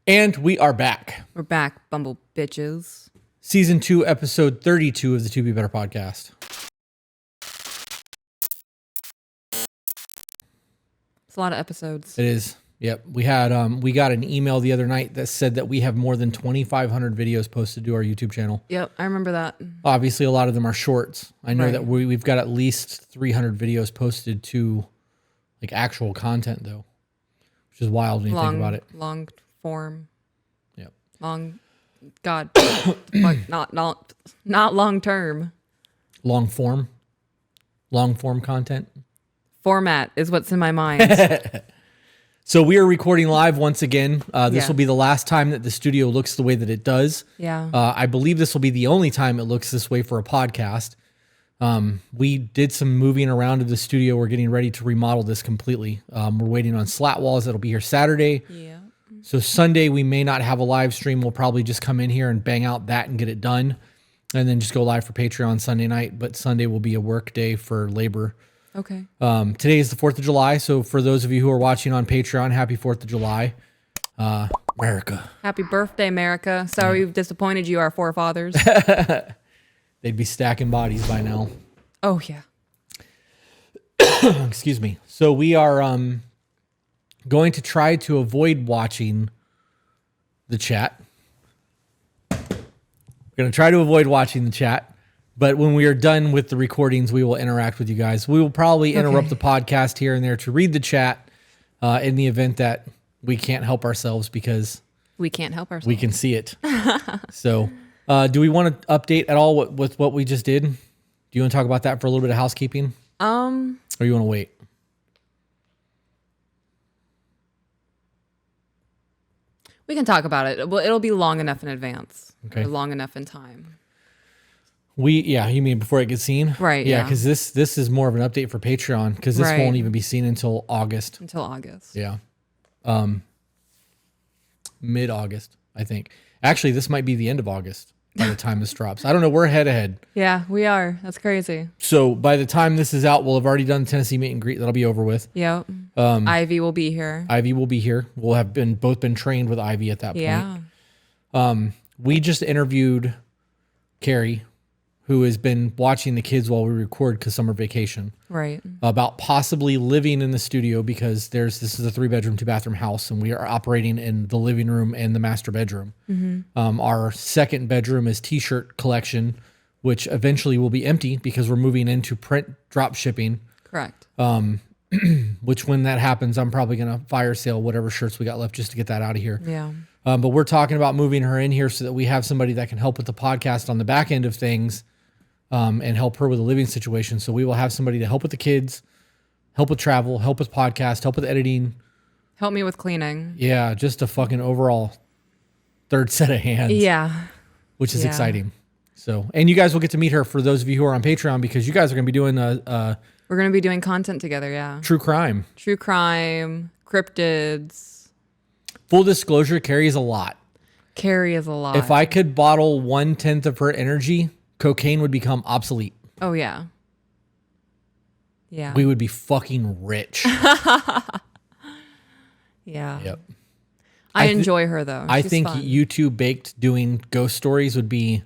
And we are back. We're back, bumble bitches. Season 2, episode 32 of the To Be Better podcast. It's a lot of episodes. It is. Yep. We got an email the other night that said that we have more than 2,500 videos posted to our YouTube channel. Yep, I remember that. Obviously, a lot of them are shorts. I know that we've got at least 300 videos posted to like actual content though, which is wild when you think about it. Long form. Yep. Long. God. not long term. Long form content. Format is what's in my mind. So we are recording live once again. This will be the last time that the studio looks the way that it does. Yeah. I believe this will be the only time it looks this way for a podcast. We did some moving around in the studio. We're getting ready to remodel this completely. We're waiting on slat walls. That'll be here Saturday. Yeah. So Sunday we may not have a live stream. We'll probably just come in here and bang out that and get it done. And then just go live for Patreon Sunday night. But Sunday will be a work day for labor. Okay. Today is the 4th of July. So for those of you who are watching on Patreon, happy 4th of July. America. Happy birthday, America. Sorry we've disappointed you, our forefathers. They'd be stacking bodies by now. Oh, yeah. Excuse me. So we are going to try to avoid watching the chat. We're going to try to avoid watching the chat. But when we are done with the recordings, we will interact with you guys. We will probably interrupt the podcast here and there to read the chat in the event that we can't help ourselves because we can't help ourselves. We can see it. So do we want to update at all with what we just did? Do you want to talk about that for a little bit of housekeeping? Or you want to wait? We can talk about it. Well, it'll be long enough in advance. Okay. Or long enough in time. You mean before it gets seen? Right. Yeah, because this is more of an update for Patreon because this won't even be seen until August. Until August. Yeah. Mid-August, I think. Actually, this might be the end of August by the time this drops. I don't know. We're ahead. Yeah, we are. That's crazy. So by the time this is out, we'll have already done the Tennessee meet and greet. That'll be over with. Yep. Ivy will be here. Ivy will be here. We'll have both been trained with Ivy at that point. Yeah. We just interviewed Carrie, who has been watching the kids while we record because summer vacation. Right. About possibly living in the studio because this is a 3-bedroom, 2-bathroom house, and we are operating in the living room and the master bedroom. Mm-hmm. Our second bedroom is t-shirt collection, which eventually will be empty because we're moving into print drop shipping. Correct. Which when that happens, I'm probably going to fire sale whatever shirts we got left just to get that out of here. Yeah. But we're talking about moving her in here so that we have somebody that can help with the podcast on the back end of things. And help her with the living situation. So we will have somebody to help with the kids, help with travel, help with podcast, help with editing. Help me with cleaning. Yeah, just a fucking overall third set of hands. Yeah. Which is exciting. So, and you guys will get to meet her for those of you who are on Patreon because you guys are going to be doing we're going to be doing content together, yeah. True crime, cryptids. Full disclosure, Carrie is a lot. If I could bottle 1/10 of her energy, cocaine would become obsolete. Oh, yeah. Yeah. We would be fucking rich. Yeah. Yep. I enjoy her, though. I She's think fun. YouTube baked doing ghost stories would be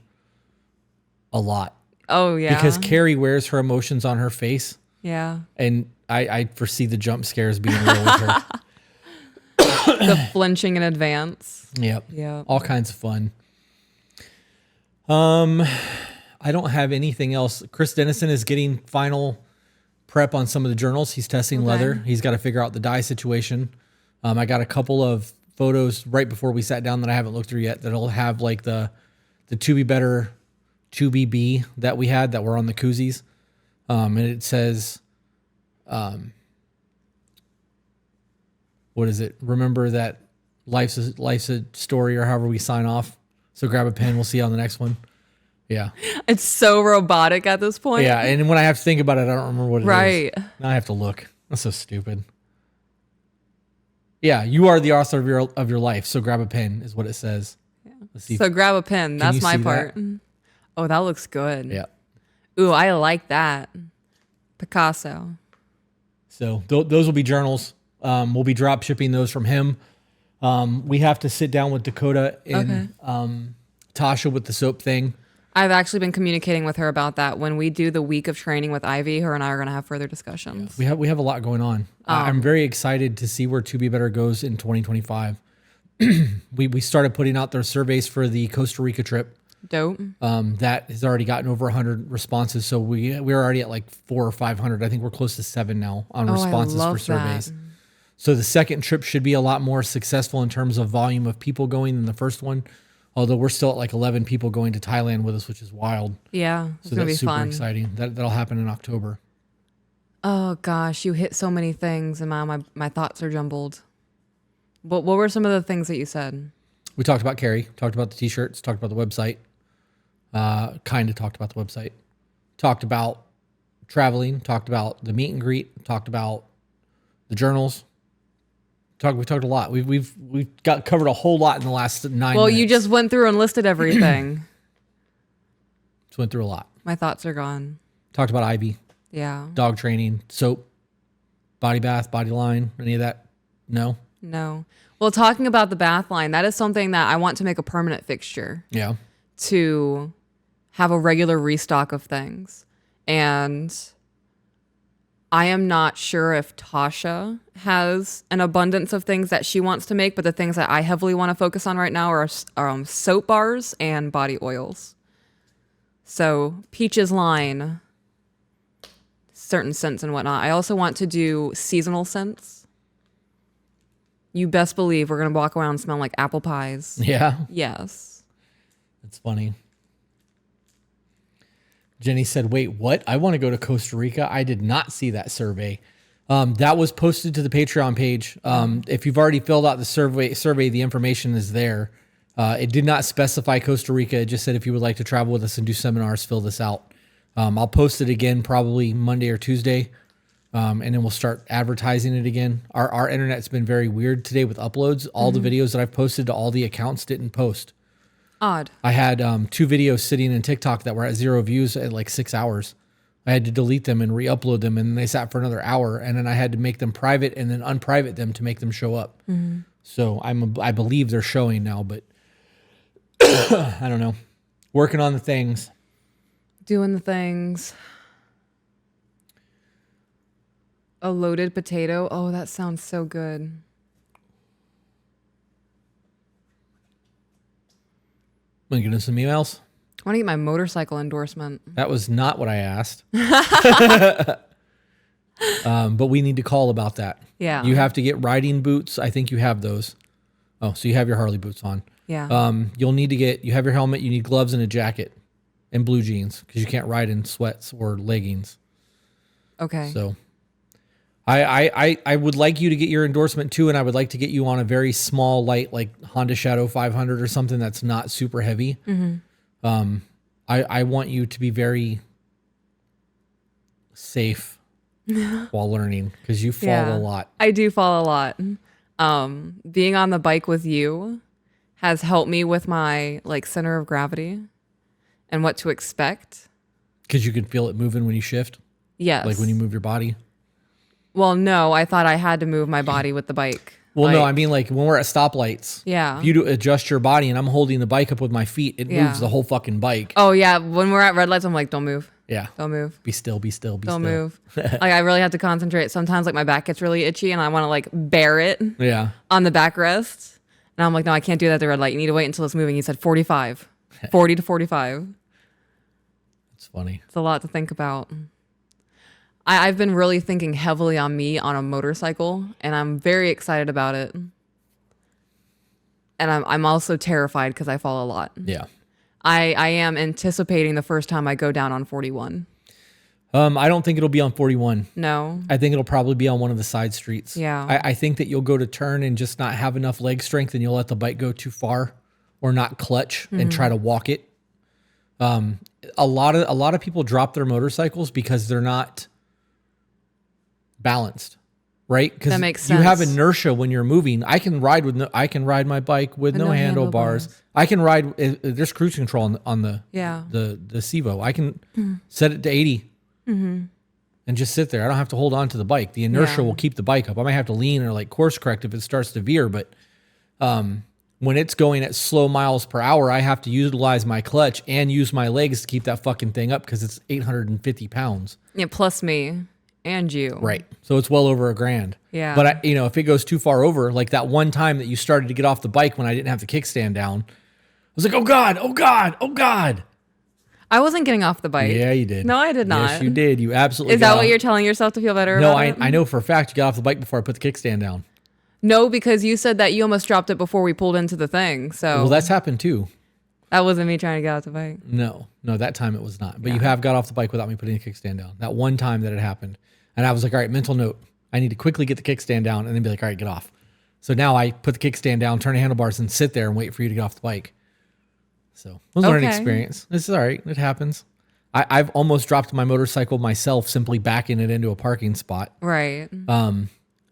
a lot. Oh, yeah. Because Carrie wears her emotions on her face. Yeah. And I foresee the jump scares being real with her. The flinching in advance. Yep. Yeah. All kinds of fun. I don't have anything else. Chris Dennison is getting final prep on some of the journals. He's testing leather. He's got to figure out the dye situation. I got a couple of photos right before we sat down that I haven't looked through yet that'll have like the To Be Better 2BB that we had that were on the koozies. And it says, what is it? Remember that life's a story, or however we sign off. So grab a pen. We'll see you on the next one. Yeah. It's so robotic at this point. Yeah, and when I have to think about it, I don't remember what it is. Right. Now I have to look. That's so stupid. Yeah, you are the author of your life, so grab a pen is what it says. Yeah. Let's see. So grab a pen. That's my part. That? Oh, that looks good. Yeah. Ooh, I like that. Picasso. So those will be journals. We'll be drop shipping those from him. We have to sit down with Dakota and Tasha with the soap thing. I've actually been communicating with her about that. When we do the week of training with Ivy, her and I are going to have further discussions. Yeah. We have a lot going on. I'm very excited to see where To Be Better goes in 2025. We started putting out their surveys for the Costa Rica trip. Dope. That has already gotten over 100 responses. So we're already at like 400 or 500. I think we're close to 7 now on responses for surveys. That. So the second trip should be a lot more successful in terms of volume of people going than the first one. Although we're still at like 11 people going to Thailand with us, which is wild. Yeah, it's going to be super fun. exciting. That'll happen in October. Oh gosh, you hit so many things, and my thoughts are jumbled. What were some of the things that you said? We talked about Carrie, talked about the t-shirts, talked about the website. Kind of talked about the website. Talked about traveling, talked about the meet and greet, talked about the journals. We talked a lot. We've got covered a whole lot in the last 9 minutes. Well, you just went through and listed everything. Just went through a lot. My thoughts are gone. Talked about Ivy, Yeah. dog training, soap, body bath, body line, any of that? No? No. Well, talking about the bath line, that is something that I want to make a permanent fixture. Yeah. To have a regular restock of things. And I am not sure if Tasha has an abundance of things that she wants to make, but the things that I heavily want to focus on right now are soap bars and body oils. So Peach's line, certain scents and whatnot. I also want to do seasonal scents. You best believe we're going to walk around smelling like apple pies. Yeah. Yes. It's funny. Jenny said, wait, what? I want to go to Costa Rica. I did not see that survey. That was posted to the Patreon page. If you've already filled out the survey, the information is there. It did not specify Costa Rica. It just said if you would like to travel with us and do seminars, fill this out. I'll post it again probably Monday or Tuesday, and then we'll start advertising it again. Our internet's been very weird today with uploads. All the videos that I've posted to all the accounts didn't post. Odd. I had 2 videos sitting in TikTok that were at 0 views at like 6 hours. I had to delete them and re-upload them, and they sat for another hour, and then I had to make them private and then unprivate them to make them show up. So I believe they're showing now, but I don't know. Working on the things. Doing the things. A loaded potato. Oh, that sounds so good. Want to get into some emails? I want to get my motorcycle endorsement. That was not what I asked. But we need to call about that. Yeah. You have to get riding boots. I think you have those. Oh, so you have your Harley boots on. Yeah. You'll need to you have your helmet, you need gloves and a jacket and blue jeans because you can't ride in sweats or leggings. Okay. So I would like you to get your endorsement too, and I would like to get you on a very small, light, like Honda Shadow 500 or something that's not super heavy. I want you to be very safe while learning because you fall a lot. I do fall a lot. Being on the bike with you has helped me with my like center of gravity and what to expect. Because you can feel it moving when you shift? Yes. Like when you move your body? Well, no, I thought I had to move my body with the bike. Well, no, I mean like when we're at stoplights. Yeah. If you do adjust your body and I'm holding the bike up with my feet, it moves the whole fucking bike. Oh, yeah. When we're at red lights, I'm like, don't move. Yeah. Don't move. Be still, be still, be Don't still. move. Like I really have to concentrate. Sometimes like my back gets really itchy and I want to like bear it Yeah. on the backrest. And I'm like, no, I can't do that at the red light. You need to wait until it's moving. He said 45. 40 to 45. It's funny. It's a lot to think about. I've been really thinking heavily on me on a motorcycle, and I'm very excited about it. And I'm also terrified because I fall a lot. Yeah. I am anticipating the first time I go down on 41. I don't think it'll be on 41. No. I think it'll probably be on one of the side streets. Yeah. I think that you'll go to turn and just not have enough leg strength and you'll let the bike go too far or not clutch and try to walk it. A lot of people drop their motorcycles because they're not balanced, right? Because that makes you sense. have inertia when you're moving. I can ride my bike with no handlebars. I can ride. There's cruise control on the Sevo. I can set it to 80 and just sit there. I don't have to hold on to the bike. The inertia will keep the bike up. I might have to lean or like course correct if it starts to veer, but When it's going at slow miles per hour, I have to utilize my clutch and use my legs to keep that fucking thing up because it's 850 pounds. Yeah, plus me and you. Right. So it's well over $1,000. Yeah. But if it goes too far over, like that one time that you started to get off the bike when I didn't have the kickstand down, I was like, oh God, oh God, oh God. I wasn't getting off the bike. Yeah, you did. No, I did not. Yes, you did. You absolutely Is that what you're telling yourself to feel better No, about it? I know for a fact you got off the bike before I put the kickstand down. No, because you said that you almost dropped it before we pulled into the thing. So Well, that's happened too. that wasn't me trying to get off the bike. No, that time it was not. But you have got off the bike without me putting the kickstand down. That one time that it happened. And I was like, all right, mental note. I need to quickly get the kickstand down and then be like, all right, get off. So now I put the kickstand down, turn the handlebars, and sit there and wait for you to get off the bike. So it was a learning experience. This is all right. It happens. I've almost dropped my motorcycle myself simply backing it into a parking spot. Right.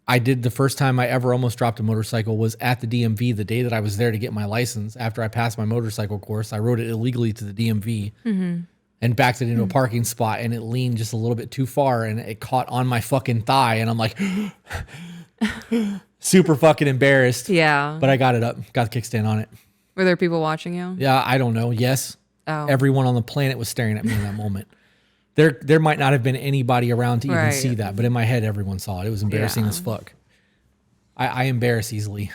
I did the first time I ever almost dropped a motorcycle was at the DMV the day that I was there to get my license. After I passed my motorcycle course, I rode it illegally to the DMV and backed it into a parking spot, and it leaned just a little bit too far and it caught on my fucking thigh. And I'm like, super fucking embarrassed. Yeah. But I got it up, got the kickstand on it. Were there people watching you? Yeah, I don't know. Yes. Oh. Everyone on the planet was staring at me in that moment. There might not have been anybody around to even see that, but in my head, everyone saw it. It was embarrassing as fuck. I embarrass easily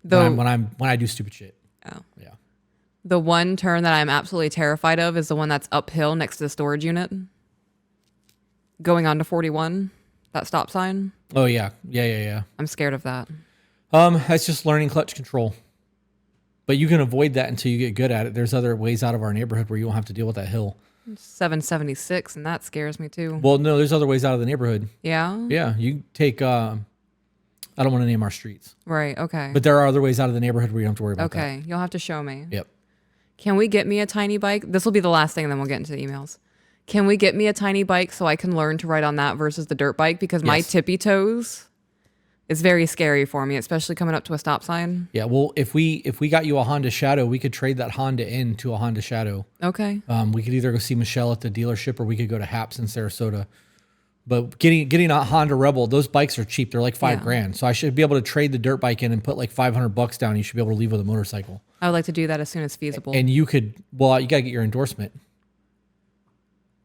when I do stupid shit. Oh. Yeah. The one turn that I'm absolutely terrified of is the one that's uphill next to the storage unit. Going on to 41, that stop sign. Oh yeah. Yeah. I'm scared of that. That's just learning clutch control. But you can avoid that until you get good at it. There's other ways out of our neighborhood where you don't have to deal with that hill. 776, and that scares me too. Well, no, there's other ways out of the neighborhood. Yeah? Yeah, you take, I don't want to name our streets. Right, okay. But there are other ways out of the neighborhood where you don't have to worry about that. Okay, you'll have to show me. Yep. Can we get me a tiny bike? This will be the last thing, and then we'll get into the emails. Can we get me a tiny bike so I can learn to ride on that versus the dirt bike? Because my tippy toes is very scary for me, especially coming up to a stop sign. Yeah, well, if we got you a Honda Shadow, we could trade that Honda in to a Honda Shadow. Okay. We could either go see Michelle at the dealership or we could go to Haps in Sarasota. But getting a Honda Rebel, those bikes are cheap. They're like $5,000. So I should be able to trade the dirt bike in and put like $500 down. You should be able to leave with a motorcycle. I would like to do that as soon as feasible. And you could, well, you got to get your endorsement.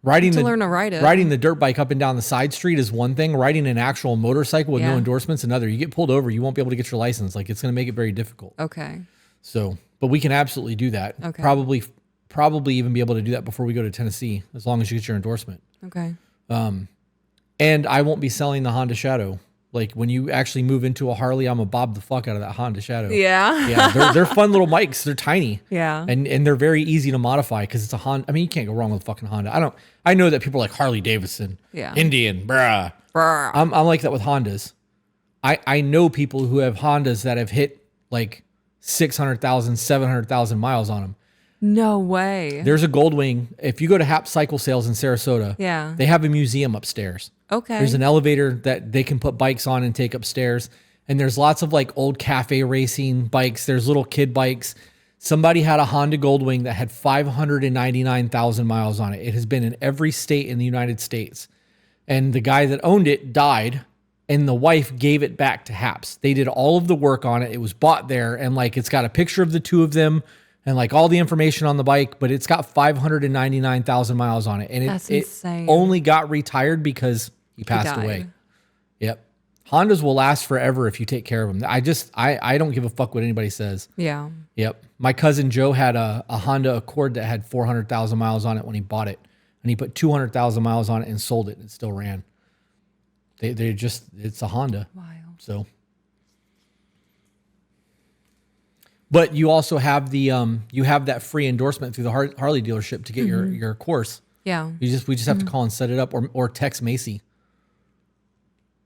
Learn to ride it. Riding the dirt bike up and down the side street is one thing. Riding an actual motorcycle with no endorsements another. You get pulled over, you won't be able to get your license. Like it's going to make it very difficult. Okay. So, but we can absolutely do that. Okay. Probably even be able to do that before we go to Tennessee, as long as you get your endorsement. Okay. And I won't be selling the Honda Shadow. Like when you actually move into a Harley, I'm gonna bob the fuck out of that Honda Shadow. Yeah. Yeah. They're fun little bikes. They're tiny. Yeah. And they're very easy to modify because it's a Honda. I mean, you can't go wrong with a fucking Honda. I know that people are like Harley Davidson. Yeah. Indian, bruh. I'm like that with Hondas. I know people who have Hondas that have hit like 600,000, 700,000 miles on them. No way. There's a Goldwing. If you go to Hap Cycle Sales in Sarasota, they have a museum upstairs. Okay. There's an elevator that they can put bikes on and take upstairs. And there's lots of like old cafe racing bikes. There's little kid bikes. Somebody had a Honda Goldwing that had 599,000 miles on it. It has been in every state in the United States. And the guy that owned it died, and the wife gave it back to Haps. They did all of the work on it. It was bought there, and like it's got a picture of the two of them and like all the information on the bike, but it's got 599,000 miles on it. And That's it insane. only got retired because he passed away. Yep. Hondas will last forever if you take care of them. I don't give a fuck what anybody says. Yeah. Yep. My cousin Joe had a Honda Accord that had 400,000 miles on it when he bought it. And he put 200,000 miles on it and sold it. And it still ran. It's a Honda. Wild. So. But you also have you have that free endorsement through the Harley dealership to get your course. Yeah. We just have to call and set it up or text Macy.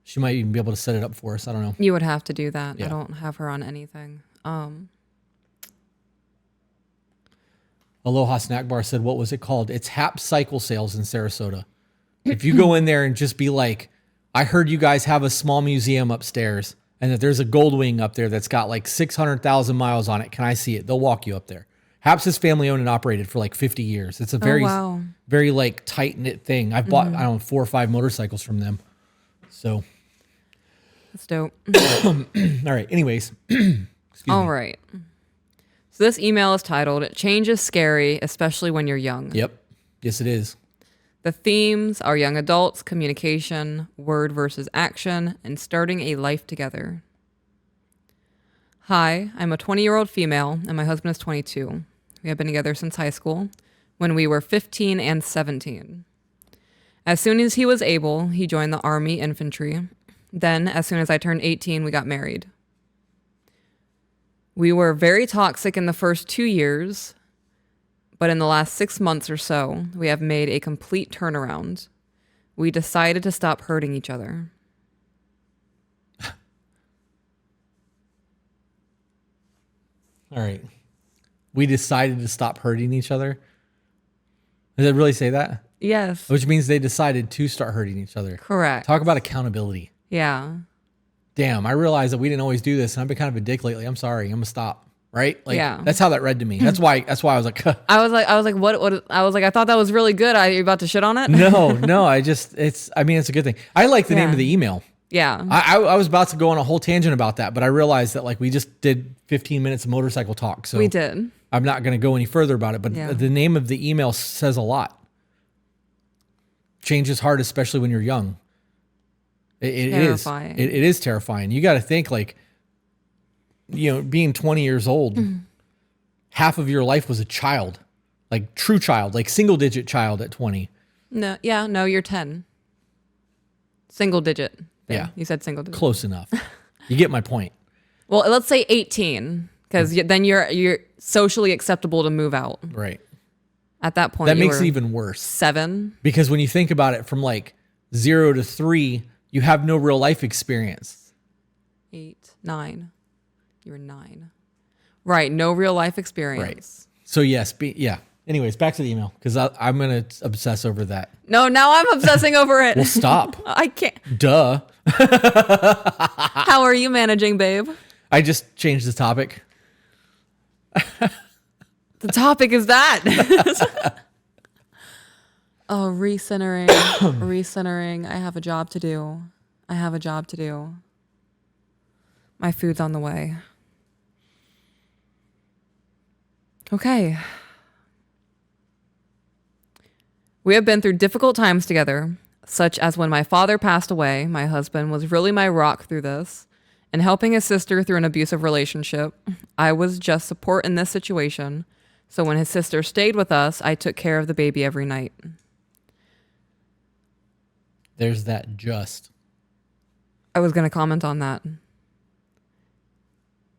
She might even be able to set it up for us. I don't know. You would have to do that. Yeah. I don't have her on anything. Aloha Snack Bar said, what was it called? It's Hap Cycle Sales in Sarasota. If you go in there and just be like, I heard you guys have a small museum upstairs and that there's a Goldwing up there that's got like 600,000 miles on it. Can I see it? They'll walk you up there. Haps is family owned and operated for like 50 years. It's a very like tight knit thing. I've bought, I don't know, 4 or 5 motorcycles from them. So. That's dope. All right. Anyways, Excuse All me. right. So this email is titled, Change is Scary, Especially When You're Young. Yep. Yes, it is. The themes are young adults, communication, word versus action, and starting a life together. Hi, I'm a 20-year-old female, and my husband is 22. We have been together since high school, when we were 15 and 17. As soon as he was able, he joined the Army infantry. Then, as soon as I turned 18, we got married. We were very toxic in the first 2 years, but in the last 6 months or so, we have made a complete turnaround. We decided to stop hurting each other. All right. We decided to stop hurting each other. Does it really say that? Yes, Which means they decided to start hurting each other. correct. Talk about accountability. Yeah. Damn, I realize that we didn't always do this, and I've been kind of a dick lately. I'm sorry. I'm gonna stop. Right? Like, Yeah. that's how that read to me. That's why I was like, I was like, what? I was like, I thought that was really good. Are you about to shit on it? no. It's a good thing. I like the name Yeah. of the email. Yeah. I was about to go on a whole tangent about that, but I realized that like we just did 15 minutes of motorcycle talk. So We did. I'm not going to go any further about it, but Yeah. the name of the email says a lot. Change is hard, especially when you're young. It is. Terrifying. It is terrifying. You got to think like, being 20 years old, half of your life was a child, like true child, like single digit child at 20. No, yeah, no, you're 10. Single digit. Yeah. You said single digit. Close enough. You get my point. Well, let's say 18, because then you're socially acceptable to move out. Right. At that point, That you makes were it even worse. 7. Because when you think about it from like 0 to 3, you have no real life experience. 8, 9. You were 9. Right. No real life experience. Right. So yes, yeah. Anyways, back to the email because I'm going to obsess over that. No, now I'm obsessing over it. Well, stop. I can't. Duh. How are you managing, babe? I just changed the topic. The topic is that. Oh, recentering. Recentering. I have a job to do. My food's on the way. Okay. We have been through difficult times together, such as when my father passed away. My husband was really my rock through this, and helping his sister through an abusive relationship. I was just support in this situation. So when his sister stayed with us, I took care of the baby every night. There's that just. I was going to comment on that.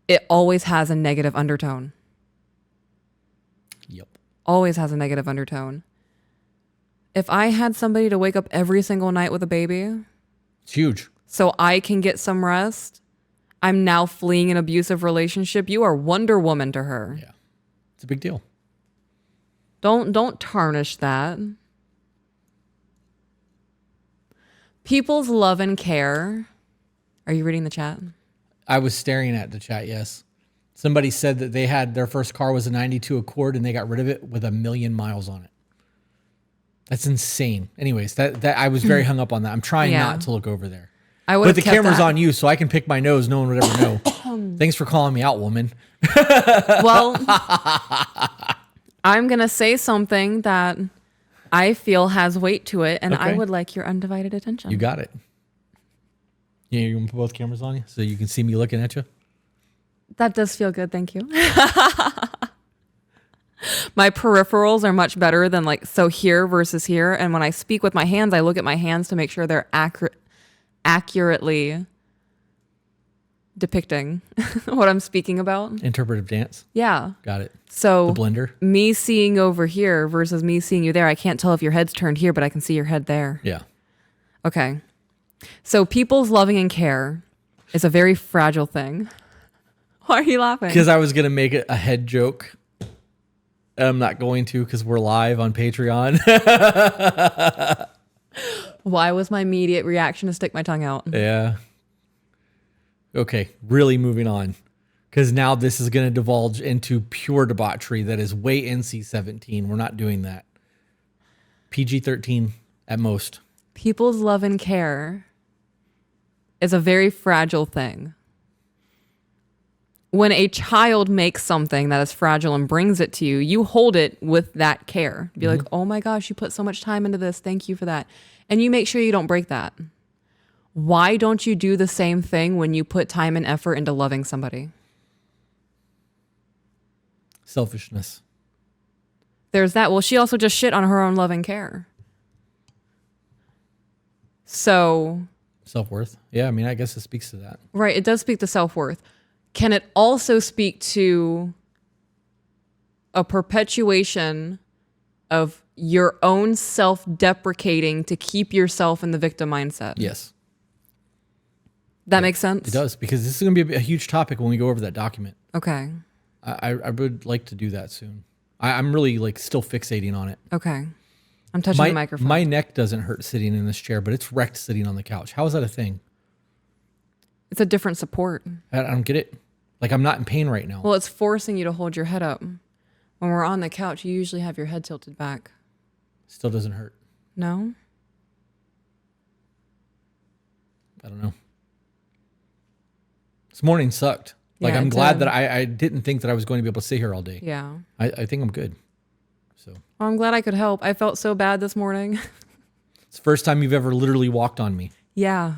It always has a negative undertone. Yep. Always has a negative undertone. If I had somebody to wake up every single night with a baby It's huge. so I can get some rest, I'm now fleeing an abusive relationship. You are Wonder Woman to her. Yeah. It's a big deal. Don't tarnish that. People's love and care. Are you reading the chat? I was staring at the chat, yes. Somebody said that they had their first car was a 92 Accord and they got rid of it with 1 million miles on it. That's insane. Anyways, that I was very hung up on that. I'm trying Yeah. not to look over there. I would But have the kept camera's that. on you, so I can pick my nose. No one would ever know. Thanks for calling me out, woman. Well, I'm going to say something that I feel has weight to it, and I Okay. would like your undivided attention. You got it. Yeah, you're going to put both cameras on you so you can see me looking at you? That does feel good. Thank you. My peripherals are much better than so here versus here. And when I speak with my hands, I look at my hands to make sure they're accurately depicting what I'm speaking about. Interpretive dance. Yeah. Got it. So The blender. me seeing over here versus me seeing you there, I can't tell if your head's turned here, but I can see your head there. Yeah. Okay. So people's loving and care is a very fragile thing. Why are you laughing? Because I was going to make it a head joke. I'm not going to because we're live on Patreon. Why was my immediate reaction to stick my tongue out? Yeah. Okay, really moving on. Because now this is going to divulge into pure debauchery that is way NC-17. We're not doing that. PG-13 at most. People's love and care is a very fragile thing. when a child makes something that is fragile and brings it to you, you hold it with that care. Be like, oh my gosh, you put so much time into this. Thank you for that. And you make sure you don't break that. Why don't you do the same thing when you put time and effort into loving somebody? Selfishness. There's that. Well, she also just shit on her own love and care. So. Self-worth. Yeah, I mean, I guess it speaks to that. Right. It does speak to self-worth. Can it also speak to a perpetuation of your own self-deprecating to keep yourself in the victim mindset? Yes. That makes sense? It does, because this is going to be a huge topic when we go over that document. Okay. I would like to do that soon. I'm really like still fixating on it. Okay. I'm touching the microphone. My neck doesn't hurt sitting in this chair, but it's wrecked sitting on the couch. How is that a thing? It's a different support. I don't get it. Like, I'm not in pain right now. Well, it's forcing you to hold your head up. When we're on the couch, you usually have your head tilted back. Still doesn't hurt. No? I don't know. This morning sucked. Like, Yeah, I'm it glad did. that I didn't think that I was going to be able to sit here all day. Yeah. I think I'm good. So Well, I'm glad I could help. I felt so bad this morning. it's the first time you've ever literally walked on me. Yeah.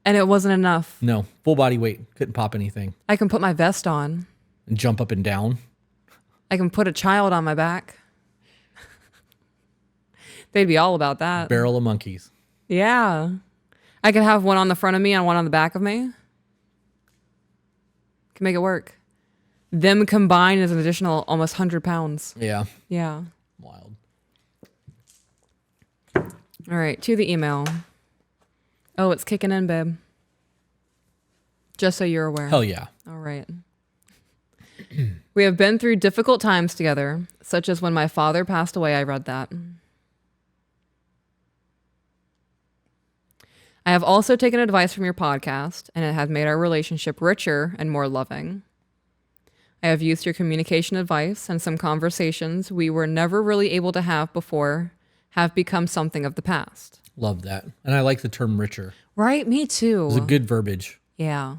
And it wasn't enough. No, full body weight. Couldn't pop anything. I can put my vest on. And jump up and down. I can put a child on my back. They'd be all about that. Barrel of monkeys. Yeah. I could have one on the front of me and one on the back of me. Can make it work. Them combined is an additional almost 100 pounds. Yeah. Yeah. Wild. All right. To the email. Oh, it's kicking in, babe. Just so you're aware. Hell yeah. All right. We have been through difficult times together, such as when my father passed away. I read that. I have also taken advice from your podcast, and it has made our relationship richer and more loving. I have used your communication advice, and some conversations we were never really able to have before have become something of the past. Love that. And I like the term richer. Right? Me too. It's a good verbiage. Yeah.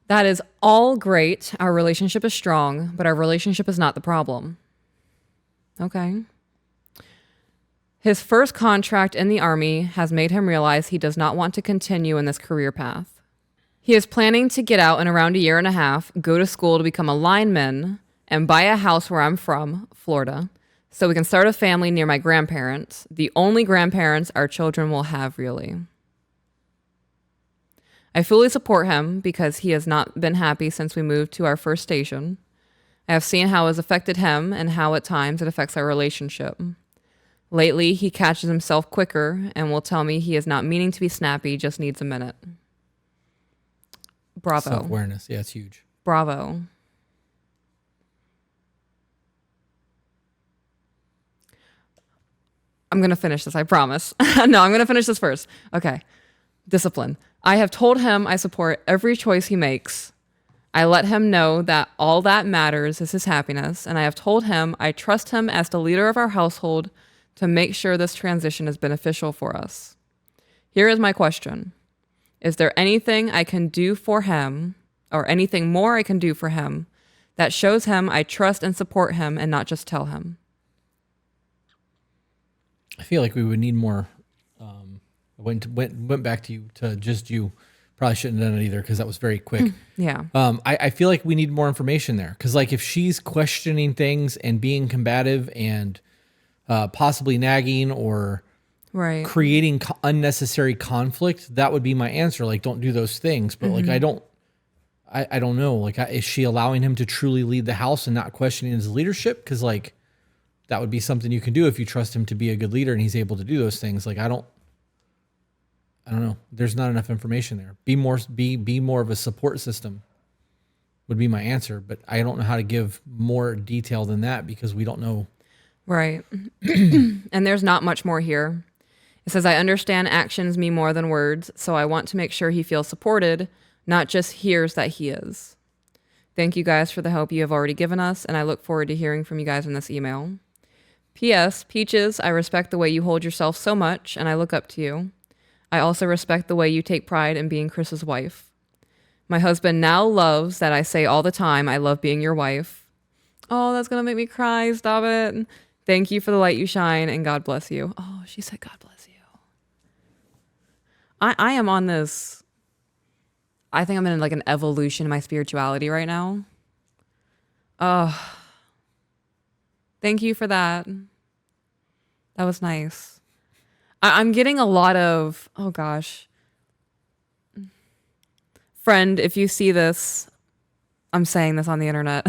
That is all great. Our relationship is strong, but our relationship is not the problem. Okay. His first contract in the Army has made him realize he does not want to continue in this career path. He is planning to get out in around a year and a half, go to school to become a lineman, and buy a house where I'm from, Florida, so we can start a family near my grandparents, the only grandparents our children will have, really. I fully support him because he has not been happy since we moved to our first station. I have seen how it has affected him and how at times it affects our relationship. Lately, he catches himself quicker and will tell me he is not meaning to be snappy, just needs a minute. Bravo. Self-awareness. Yeah, it's huge. Bravo. I'm going to finish this, I promise. No, I'm going to finish this first. Okay. Discipline. I have told him I support every choice he makes. I let him know that all that matters is his happiness, and I have told him I trust him as the leader of our household to make sure this transition is beneficial for us. Here is my question. Is there anything I can do for him, or anything more I can do for him, that shows him I trust and support him and not just tell him? I feel like we would need more. Went back to you, to just you. Probably shouldn't have done it either because that was very quick. Yeah. I feel like we need more information there, because like if she's questioning things and being combative and possibly nagging or Right. creating unnecessary conflict, that would be my answer. Like, don't do those things. But like, I don't know. Like, is she allowing him to truly lead the house and not questioning his leadership? Because like, that would be something you can do if you trust him to be a good leader and he's able to do those things. Like, I don't know. There's not enough information there. Be more of a support system would be my answer. But I don't know how to give more detail than that because we don't know. Right. And there's not much more here. It says, I understand actions mean more than words, so I want to make sure he feels supported, not just hears that he is. Thank you guys for the help you have already given us, and I look forward to hearing from you guys in this email. P.S. Peaches, I respect the way you hold yourself so much, and I look up to you. I also respect the way you take pride in being Chris's wife. My husband now loves that I say all the time, I love being your wife. Oh, that's going to make me cry. Stop it. Thank you for the light you shine and God bless you. Oh, she said, God bless you. I am on this. I think I'm in like an evolution in my spirituality right now. Oh, thank you for that. That was nice. I'm getting a lot of, oh gosh. Friend, if you see this, I'm saying this on the internet.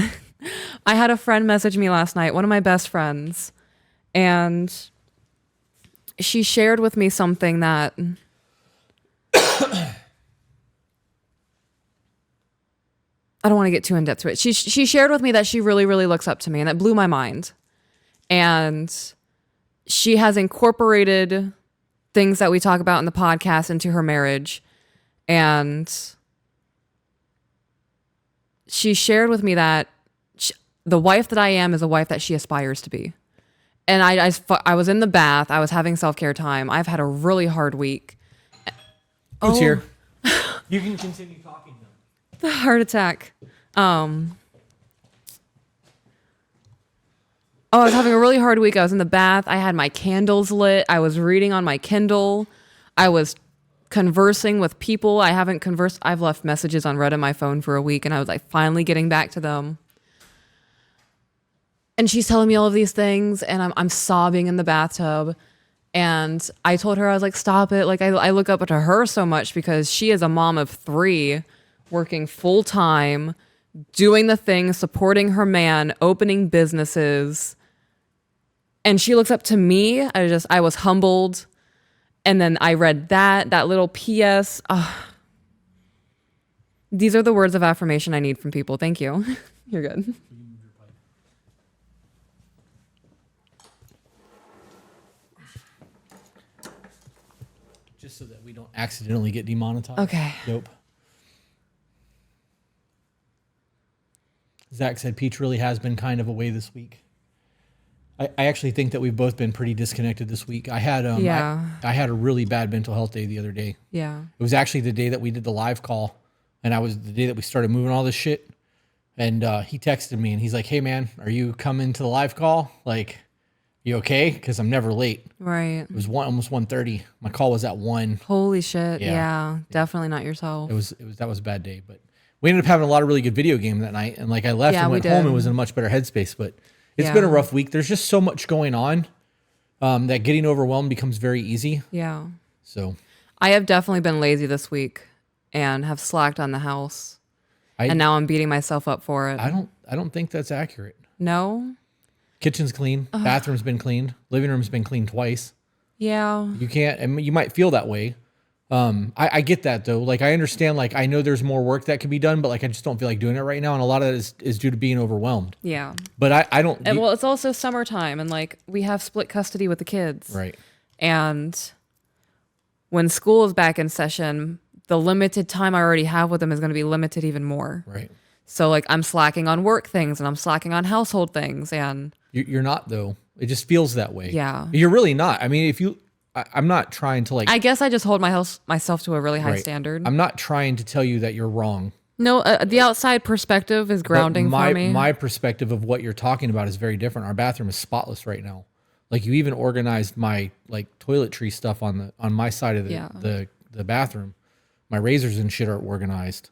I had a friend message me last night, one of my best friends, and she shared with me something that I don't want to get too in depth to it. She shared with me that she really, really looks up to me, and that blew my mind. And she has incorporated things that we talk about in the podcast into her marriage. And she shared with me that the wife that I am is a wife that she aspires to be. And I was in the bath. I was having self-care time. I've had a really hard week. Who's here? You can continue talking now. The heart attack. I was having a really hard week. I was in the bath. I had my candles lit. I was reading on my Kindle. I was conversing with people I haven't conversed. I've left messages unread on my phone for a week, and I was like finally getting back to them. And she's telling me all of these things, and I'm sobbing in the bathtub. And I told her, I was like, stop it. Like I look up to her so much because she is a mom of 3, working full time, doing the things, supporting her man, opening businesses. And she looks up to me. I was humbled. And then I read that little PS. These are the words of affirmation I need from people. Thank you. You're good. Just so that we don't accidentally get demonetized. Okay. Nope. Zach said Peach really has been kind of away this week. I actually think that we've both been pretty disconnected this week. I had I had a really bad mental health day the other day. Yeah. It was actually the day that we did the live call, and I was the day that we started moving all this shit. And he texted me and he's like, "Hey man, are you coming to the live call? Like, you okay? Because I'm never late." Right. It was almost 1:30. My call was at 1. Holy shit. Yeah. Yeah. Definitely not yourself. That was a bad day, but we ended up having a lot of really good video game that night. And like I left and went home and was in a much better headspace, but it's been a rough week. There's just so much going on that getting overwhelmed becomes very easy. Yeah. So I have definitely been lazy this week and have slacked on the house. And now I'm beating myself up for it. I don't think that's accurate. No? Kitchen's clean. Bathroom's been cleaned. Living room's been cleaned twice. Yeah. You can't, I mean, you might feel that way. I get that though. Like I understand, like I know there's more work that could be done, but like I just don't feel like doing it right now. And a lot of that is due to being overwhelmed. Yeah. But I don't. And well, it's also summertime and like we have split custody with the kids. Right. And when school is back in session, the limited time I already have with them is going to be limited even more. Right. So like I'm slacking on work things and I'm slacking on household things and you're not though. It just feels that way. Yeah. You're really not. I mean, I'm not trying to like. I guess I just hold myself to a really high standard. I'm not trying to tell you that you're wrong. No, the outside perspective is grounding for me. My perspective of what you're talking about is very different. Our bathroom is spotless right now. Like you even organized my like toiletry stuff on my side of the bathroom. My razors and shit are organized.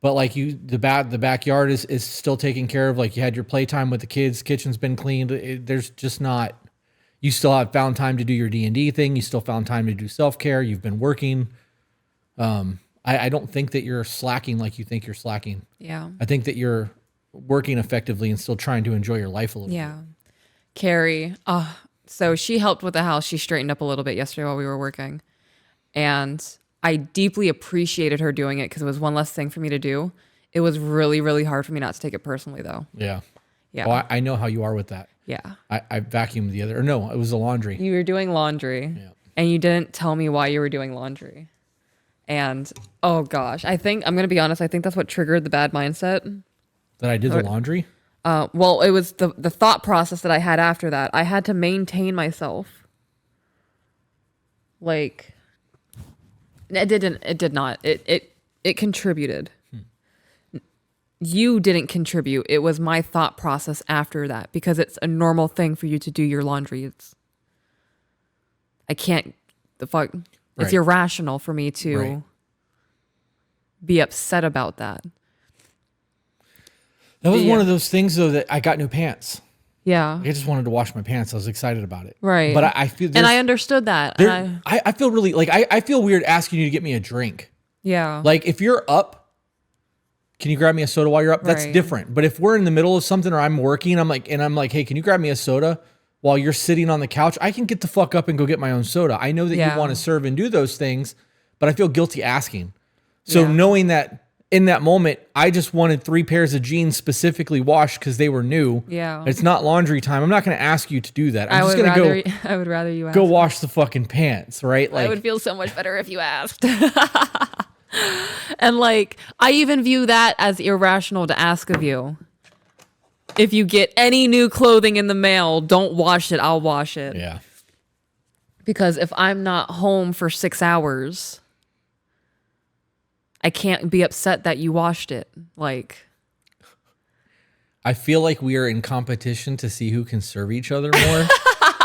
But like the backyard is still taken care of. Like you had your playtime with the kids. Kitchen's been cleaned. There's just not. You still have found time to do your D&D thing. You still found time to do self-care. You've been working. I don't think that you're slacking like you think you're slacking. Yeah. I think that you're working effectively and still trying to enjoy your life a little bit. Yeah. Carrie, so she helped with the house. She straightened up a little bit yesterday while we were working. And I deeply appreciated her doing it because it was one less thing for me to do. It was really, really hard for me not to take it personally, though. Yeah. Yeah. Oh, I know how you are with that. Yeah. I vacuumed the other, or no, it was the laundry. You were doing laundry. Yeah. And you didn't tell me why you were doing laundry. And, oh gosh, I'm going to be honest, I think that's what triggered the bad mindset. That I did the laundry? Well, it was the thought process that I had after that. I had to maintain myself. Like, it did not. It contributed. You didn't contribute. It was my thought process after that, because it's a normal thing for you to do your laundry. It's Right. irrational for me to Right. be upset about that. That was Yeah. one of those things, though, that I got new pants. Yeah. I just wanted to wash my pants. I was excited about it. Right. But I feel, And I understood that. I feel really like I feel weird asking you to get me a drink. Yeah. Like, if you're up, can you grab me a soda while you're up? That's Right. different. But if we're in the middle of something or I'm working, I'm like, hey, can you grab me a soda while you're sitting on the couch? I can get the fuck up and go get my own soda. I know that Yeah. you want to serve and do those things, but I feel guilty asking. So Yeah. knowing that in that moment, I just wanted 3 pairs of jeans specifically washed because they were new. Yeah. It's not laundry time. I'm not going to ask you to do that. I'm just going to I would rather you ask. go wash the fucking pants, right? I Like, would feel so much better if you asked. And like, I even view that as irrational to ask of you. If you get any new clothing in the mail, don't wash it. I'll wash it. yeah. Because if I'm not home for 6 hours, I can't be upset that you washed it. Like, I feel like we are in competition to see who can serve each other more.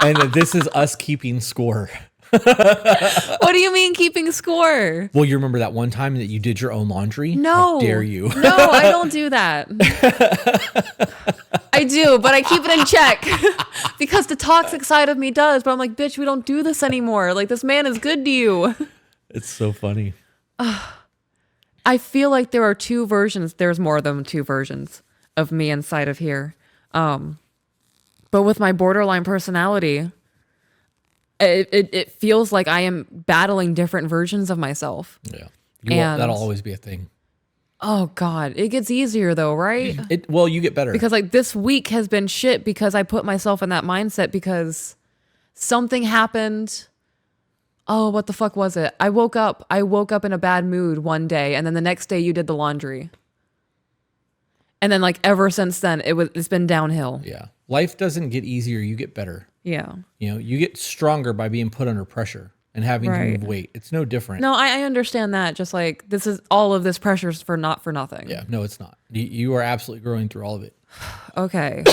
And this is us keeping score. what do you mean keeping score? Well, you remember that one time that you did your own laundry? No. How dare you? No, I don't do that. I do, but I keep it in check because the toxic side of me does. But I'm like, bitch, we don't do this anymore. Like, this man is good to you. It's so funny. I feel like there are 2 versions. There's more than 2 versions of me inside of here. But with my borderline personality, it feels like I am battling different versions of myself. Yeah. And- That'll always be a thing. Oh God, it gets easier though, right? Well, you get better. Because like this week has been shit because I put myself in that mindset because something happened. Oh, what the fuck was it? I woke up in a bad mood one day, and then the next day you did the laundry. And then like ever since then it's been downhill. Yeah. Life doesn't get easier, you get better. Yeah. You know, you get stronger by being put under pressure and having to Right. move weight. It's no different. No, I understand that. Just like this is all of this pressure's for nothing. Yeah, no, it's not. You are absolutely growing through all of it. Okay.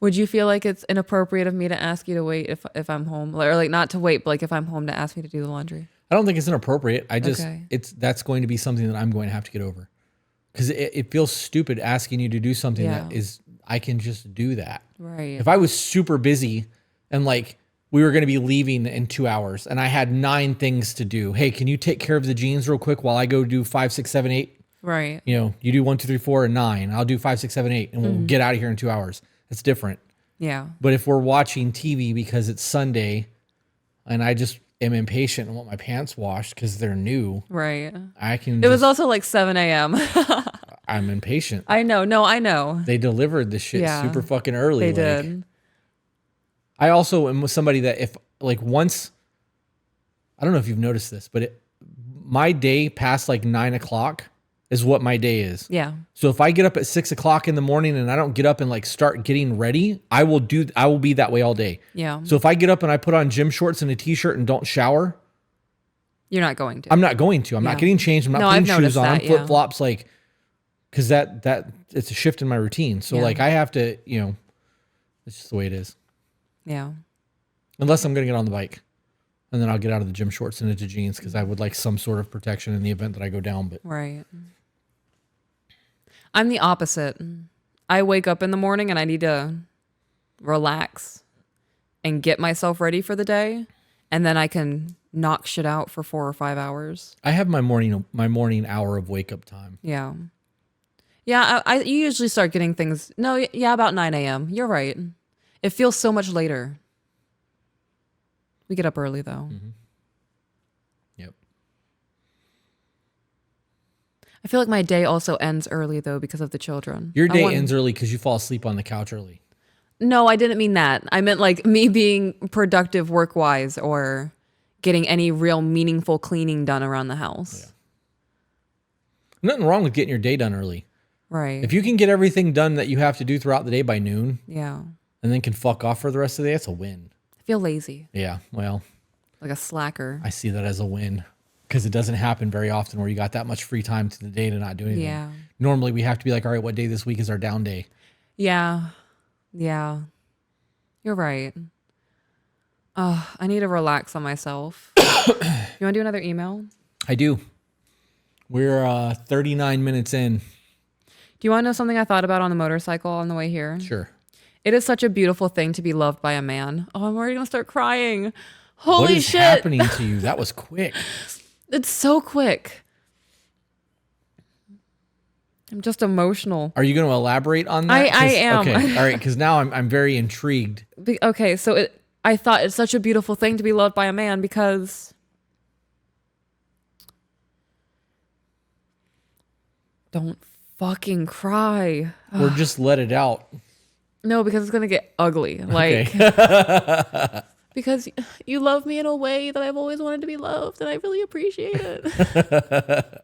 Would you feel like it's inappropriate of me to ask you to wait if I'm home, or like not to wait, but like if I'm home to ask me to do the laundry? I don't think it's inappropriate. I just Okay. that's going to be something that I'm going to have to get over. Because it feels stupid asking you to do something Yeah. that is I can just do that. Right. If I was super busy and like we were going to be leaving in 2 hours and I had 9 things to do. Hey, can you take care of the jeans real quick while I go do 5, 6, 7, 8? Right. You know, you do 1, 2, 3, 4, and 9. I'll do 5, 6, 7, 8, and we'll get out of here in 2 hours. That's different. Yeah. But if we're watching TV because it's Sunday and I just am impatient and want my pants washed because they're new, Right. I can It was also like 7 a.m. I'm impatient. I know. No, I know. They delivered this shit Yeah. super fucking early. They like, did. I also am with somebody that if like once, I don't know if you've noticed this, but my day past like 9 o'clock is what my day is. Yeah. So if I get up at 6 o'clock in the morning and I don't get up and like start getting ready, I will be that way all day. Yeah. So if I get up and I put on gym shorts and a t-shirt and don't shower, You're not going to. I'm not going to. I'm not Yeah. getting changed. I'm not No, putting I've shoes noticed on. I'm that, yeah. flip flops, like, because that it's a shift in my routine. So Yeah. like I have to, you know, it's just the way it is. Yeah. Unless I'm gonna get on the bike, and then I'll get out of the gym shorts and into jeans because I would like some sort of protection in the event that I go down. But Right. I'm the opposite. I wake up in the morning and I need to relax and get myself ready for the day, and then I can knock shit out for 4 or 5 hours. I have my morning hour of wake up time. Yeah. Yeah, I you usually start getting things. No, yeah, about 9 a.m. You're right. It feels so much later. We get up early though. Yep. I feel like my day also ends early though because of the children. Your I day want- ends early because you fall asleep on the couch early. No, I didn't mean that. I meant like me being productive work-wise or getting any real meaningful cleaning done around the house. Nothing wrong with getting your day done early. Right. If you can get everything done that you have to do throughout the day by noon Yeah. and then can fuck off for the rest of the day, that's a win. I feel lazy. Yeah, well, Like a slacker. I see that as a win because it doesn't happen very often where you got that much free time to the day to not do anything. Yeah. Normally we have to be like, all right, what day this week is our down day? Yeah. Yeah. You're right. I need to relax on myself. You want to do another email? I do. We're 39 minutes in. Do you want to know something I thought about on the motorcycle on the way here? Sure. It is such a beautiful thing to be loved by a man. Oh, I'm already going to start crying. Holy What is shit. happening to you? That was quick. It's so quick. I'm just emotional. Are you going to elaborate on that? I am. Okay. All right. Because now I'm very intrigued. Okay, so I thought it's such a beautiful thing to be loved by a man because don't fucking cry. Or just let it out. No, because it's going to get ugly. Like, Okay. because you love me in a way that I've always wanted to be loved, and I really appreciate it.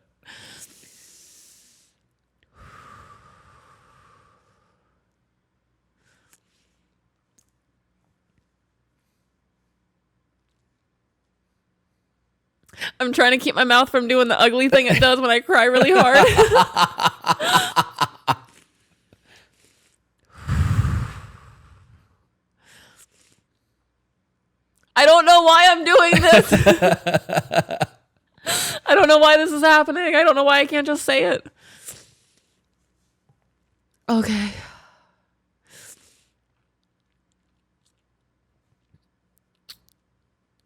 I'm trying to keep my mouth from doing the ugly thing it does when I cry really hard. I don't know why I'm doing this. I don't know why this is happening. I don't know why I can't just say it. Okay.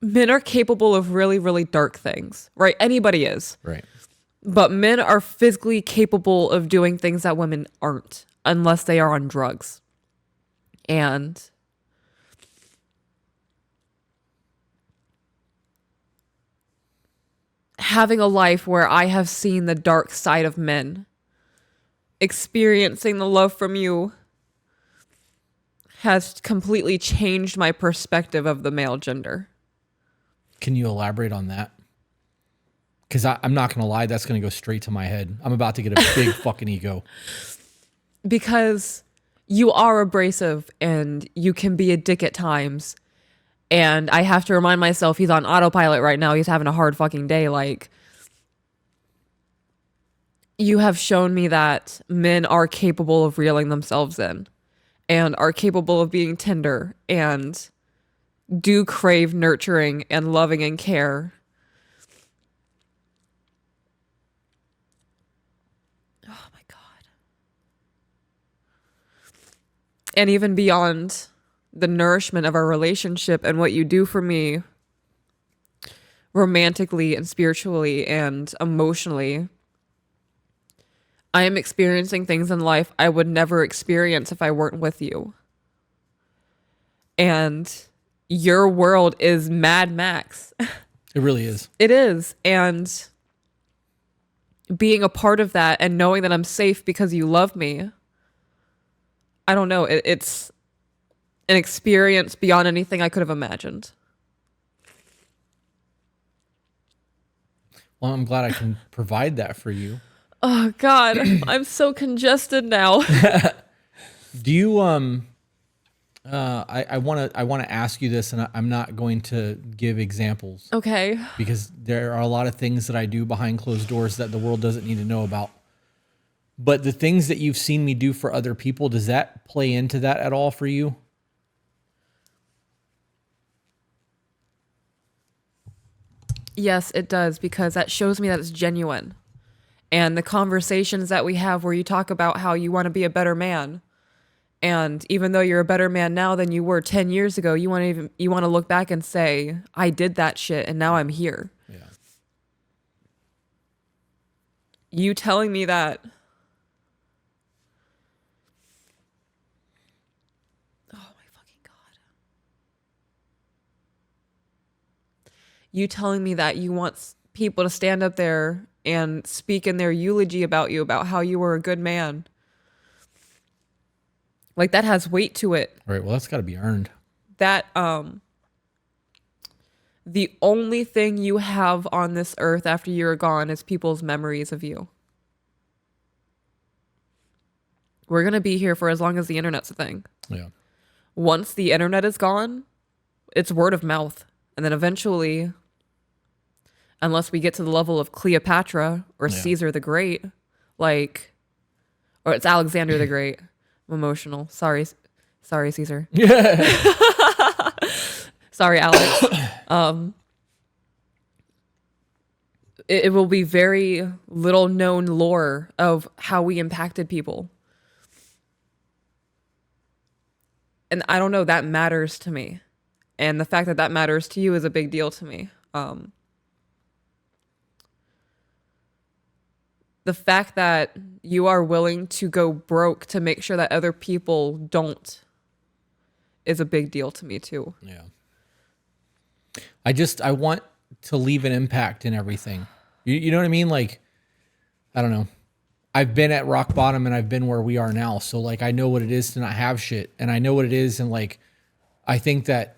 Men are capable of really, really dark things, right? Anybody is. Right. But men are physically capable of doing things that women aren't unless they are on drugs. And having a life where I have seen the dark side of men, experiencing the love from you has completely changed my perspective of the male gender. Can you elaborate on that? Because I'm not going to lie, that's going to go straight to my head. I'm about to get a big fucking ego. Because you are abrasive and you can be a dick at times. And I have to remind myself he's on autopilot right now. He's having a hard fucking day. Like, you have shown me that men are capable of reeling themselves in and are capable of being tender and do crave nurturing and loving and care. Oh my God. And even beyond the nourishment of our relationship and what you do for me romantically and spiritually and emotionally, I am experiencing things in life I would never experience if I weren't with you. And your world is Mad Max. It really is. It is. And being a part of that and knowing that I'm safe because you love me, I don't know. It's an experience beyond anything I could have imagined. Well, I'm glad I can provide that for you. Oh God, I'm so congested now. Do you I want to ask you this, and I'm not going to give examples Okay. because there are a lot of things that I do behind closed doors that the world doesn't need to know about. But the things that you've seen me do for other people, does that play into that at all for you? Yes, it does, because that shows me that it's genuine. And the conversations that we have where you talk about how you want to be a better man. And even though you're a better man now than you were 10 years ago, you want to look back and say, I did that shit and now I'm here. Yeah. You telling me that. Oh my fucking God. You telling me that you want people to stand up there and speak in their eulogy about you, about how you were a good man. Like, that has weight to it. Right. Well, that's got to be earned. That the only thing you have on this earth after you're gone is people's memories of you. We're going to be here for as long as the internet's a thing. Yeah. Once the internet is gone, it's word of mouth. And then eventually, unless we get to the level of Cleopatra or Caesar the Great, like, or it's Alexander the Great. I'm emotional. Sorry, Caesar. Sorry, Alex. It will be very little known lore of how we impacted people. And I don't know, that matters to me. And the fact that that matters to you is a big deal to me. The fact that you are willing to go broke to make sure that other people don't is a big deal to me too. Yeah. I want to leave an impact in everything. You know what I mean? Like, I don't know. I've been at rock bottom and I've been where we are now. So like, I know what it is to not have shit, and I know what it is. And like, I think that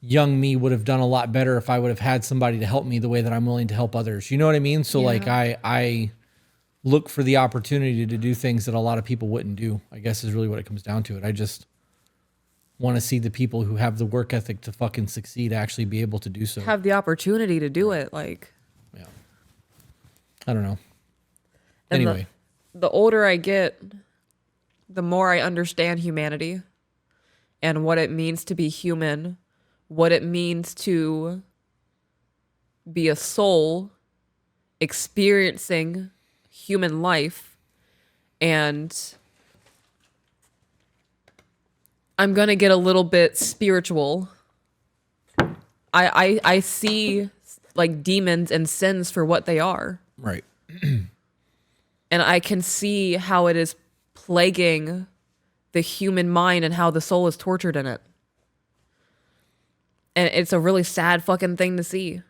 young me would have done a lot better if I would have had somebody to help me the way that I'm willing to help others. You know what I mean? So like, I look for the opportunity to do things that a lot of people wouldn't do, I guess is really what it comes down to it. I just want to see the people who have the work ethic to fucking succeed actually be able to do so. Have the opportunity to do it. Like, yeah. I don't know. Anyway. The older I get, the more I understand humanity and what it means to be human, what it means to be a soul experiencing human life. And I'm going to get a little bit spiritual. I see like demons and sins for what they are. Right. And I can see how it is plaguing the human mind and how the soul is tortured in it. And it's a really sad fucking thing to see.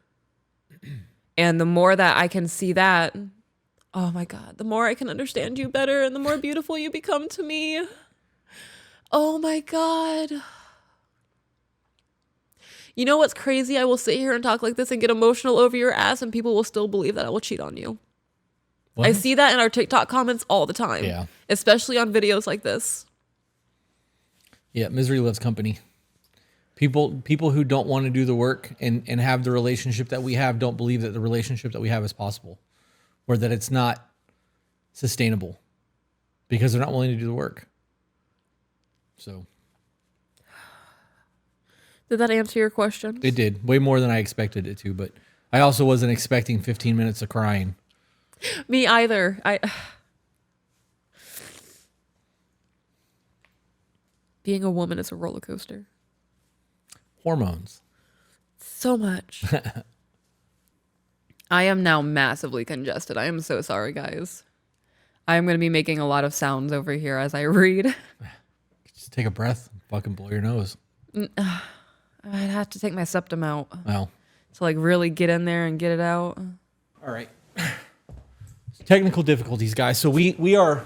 And the more that I can see that, oh my God, the more I can understand you better and the more beautiful you become to me. Oh my God. You know what's crazy? I will sit here and talk like this and get emotional over your ass and people will still believe that I will cheat on you. What? I see that in our TikTok comments all the time. Yeah. Especially on videos like this. Yeah, misery loves company. People who don't want to do the work and have the relationship that we have don't believe that the relationship that we have is possible or that it's not sustainable because they're not willing to do the work. So. Did that answer your question? It did. Way more than I expected it to, but I also wasn't expecting 15 minutes of crying. Me either. Being a woman is a roller coaster. Hormones. So much. I am now massively congested. I am so sorry, guys. I am going to be making a lot of sounds over here as I read. Just take a breath and fucking blow your nose. I'd have to take my septum out. Well. To like really get in there and get it out. All right. Technical difficulties, guys. So we are,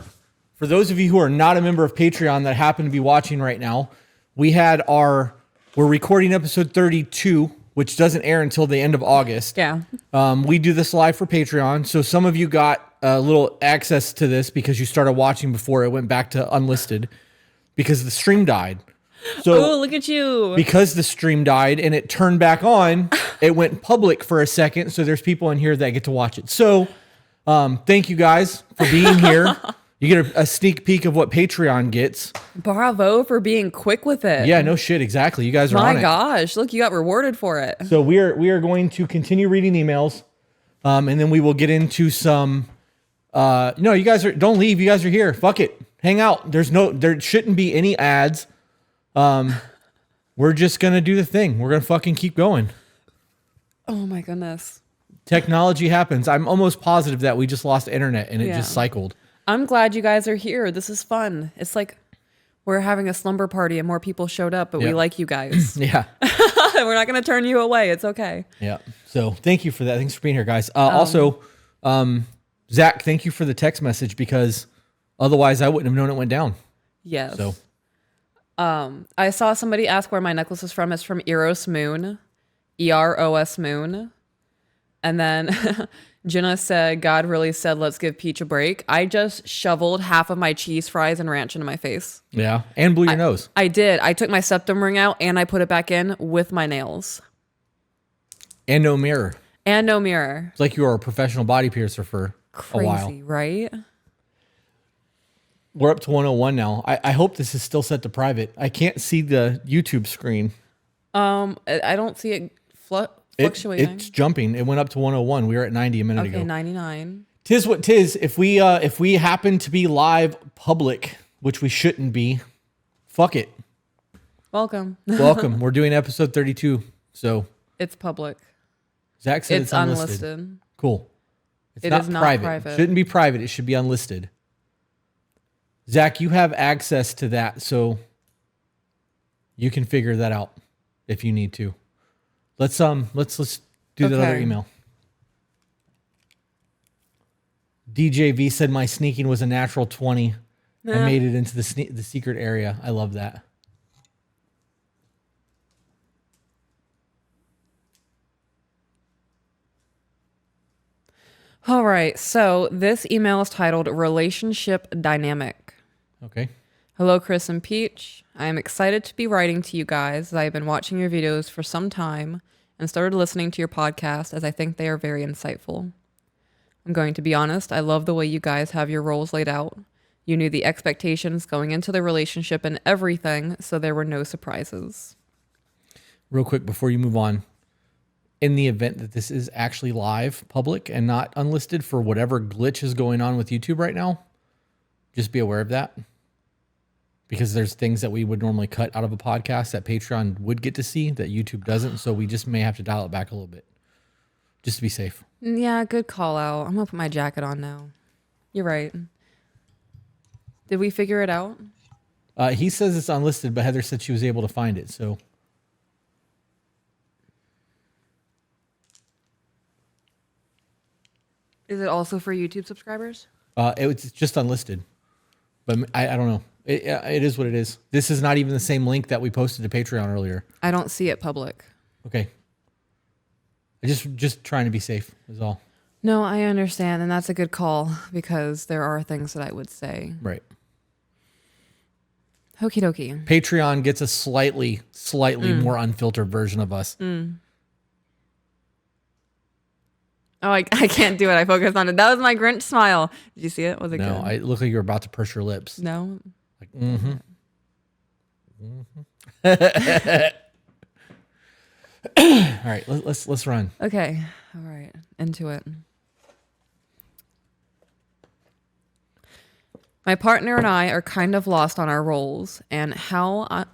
for those of you who are not a member of Patreon that happen to be watching right now, we're recording episode 32, which doesn't air until the end of August. Yeah. We do this live for Patreon. So some of you got a little access to this because you started watching before it went back to unlisted because the stream died. So oh, look at you. Because the stream died and it turned back on, it went public for a second. So there's people in here that get to watch it. So thank you guys for being here. You get a sneak peek of what Patreon gets. Bravo for being quick with it. Yeah, no shit. Exactly. You guys are on it. My gosh. Look, you got rewarded for it. So we are going to continue reading emails. And then we will get into some, no, you guys don't leave. You guys are here. Fuck it. Hang out. There shouldn't be any ads. We're just going to do the thing. We're going to fucking keep going. Oh my goodness. Technology happens. I'm almost positive that we just lost internet and it just cycled. I'm glad you guys are here. This is fun. It's like we're having a slumber party and more people showed up, but we like you guys. Yeah. We're not going to turn you away. It's okay. Yeah. So thank you for that. Thanks for being here, guys. Also, Zach, thank you for the text message because otherwise I wouldn't have known it went down. Yes. So. I saw somebody ask where my necklace is from. It's from Eros Moon. EROS Moon. And then Jenna said, God really said, let's give Peach a break. I just shoveled half of my cheese fries and ranch into my face. Yeah. And blew your nose. I did. I took my septum ring out and I put it back in with my nails. And no mirror. And no mirror. It's like you were a professional body piercer for a while. Crazy, right? We're up to 101 now. I hope this is still set to private. I can't see the YouTube screen. I don't see it fluctuating. It's jumping. It went up to 101. We were at 90 a minute ago. Okay, 99. Tis what tis. If we happen to be live public, which we shouldn't be, fuck it. Welcome. Welcome. We're doing episode 32. So It's public. Zach said it's unlisted. Unlisted. Cool. It's It not is not private. private. Shouldn't be private. It should be unlisted. Zach, you have access to that, so you can figure that out if you need to. Let's do that other Okay. email. DJV said my sneaking was a natural 20. I made it into the secret area. I love that. All right. So this email is titled Relationship Dynamic. Okay. Hello, Chris and Peach. I am excited to be writing to you guys as I have been watching your videos for some time and started listening to your podcast as I think they are very insightful. I'm going to be honest, I love the way you guys have your roles laid out. You knew the expectations going into the relationship and everything, so there were no surprises. Real quick before you move on, in the event that this is actually live, public, and not unlisted for whatever glitch is going on with YouTube right now, just be aware of that. Because there's things that we would normally cut out of a podcast that Patreon would get to see that YouTube doesn't. So we just may have to dial it back a little bit just to be safe. Yeah, good call out. I'm going to put my jacket on now. You're right. Did we figure it out? He says it's unlisted, but Heather said she was able to find it. So Is it also for YouTube subscribers? it's just unlisted. But I don't know. It is what it is. This is not even the same link that we posted to Patreon earlier. I don't see it public. Okay. Just trying to be safe is all. No, I understand, and that's a good call because there are things that I would say. Right. Okie dokie. Patreon gets a slightly more unfiltered version of us. Oh, I can't do it. I focused on it. That was my Grinch smile. Did you see it? Was it No, good? it looked like you were about to purse your lips. No. Like, mm-hmm. All right, let's run. Okay. All right. Into it. My partner and I are kind of lost on our roles and how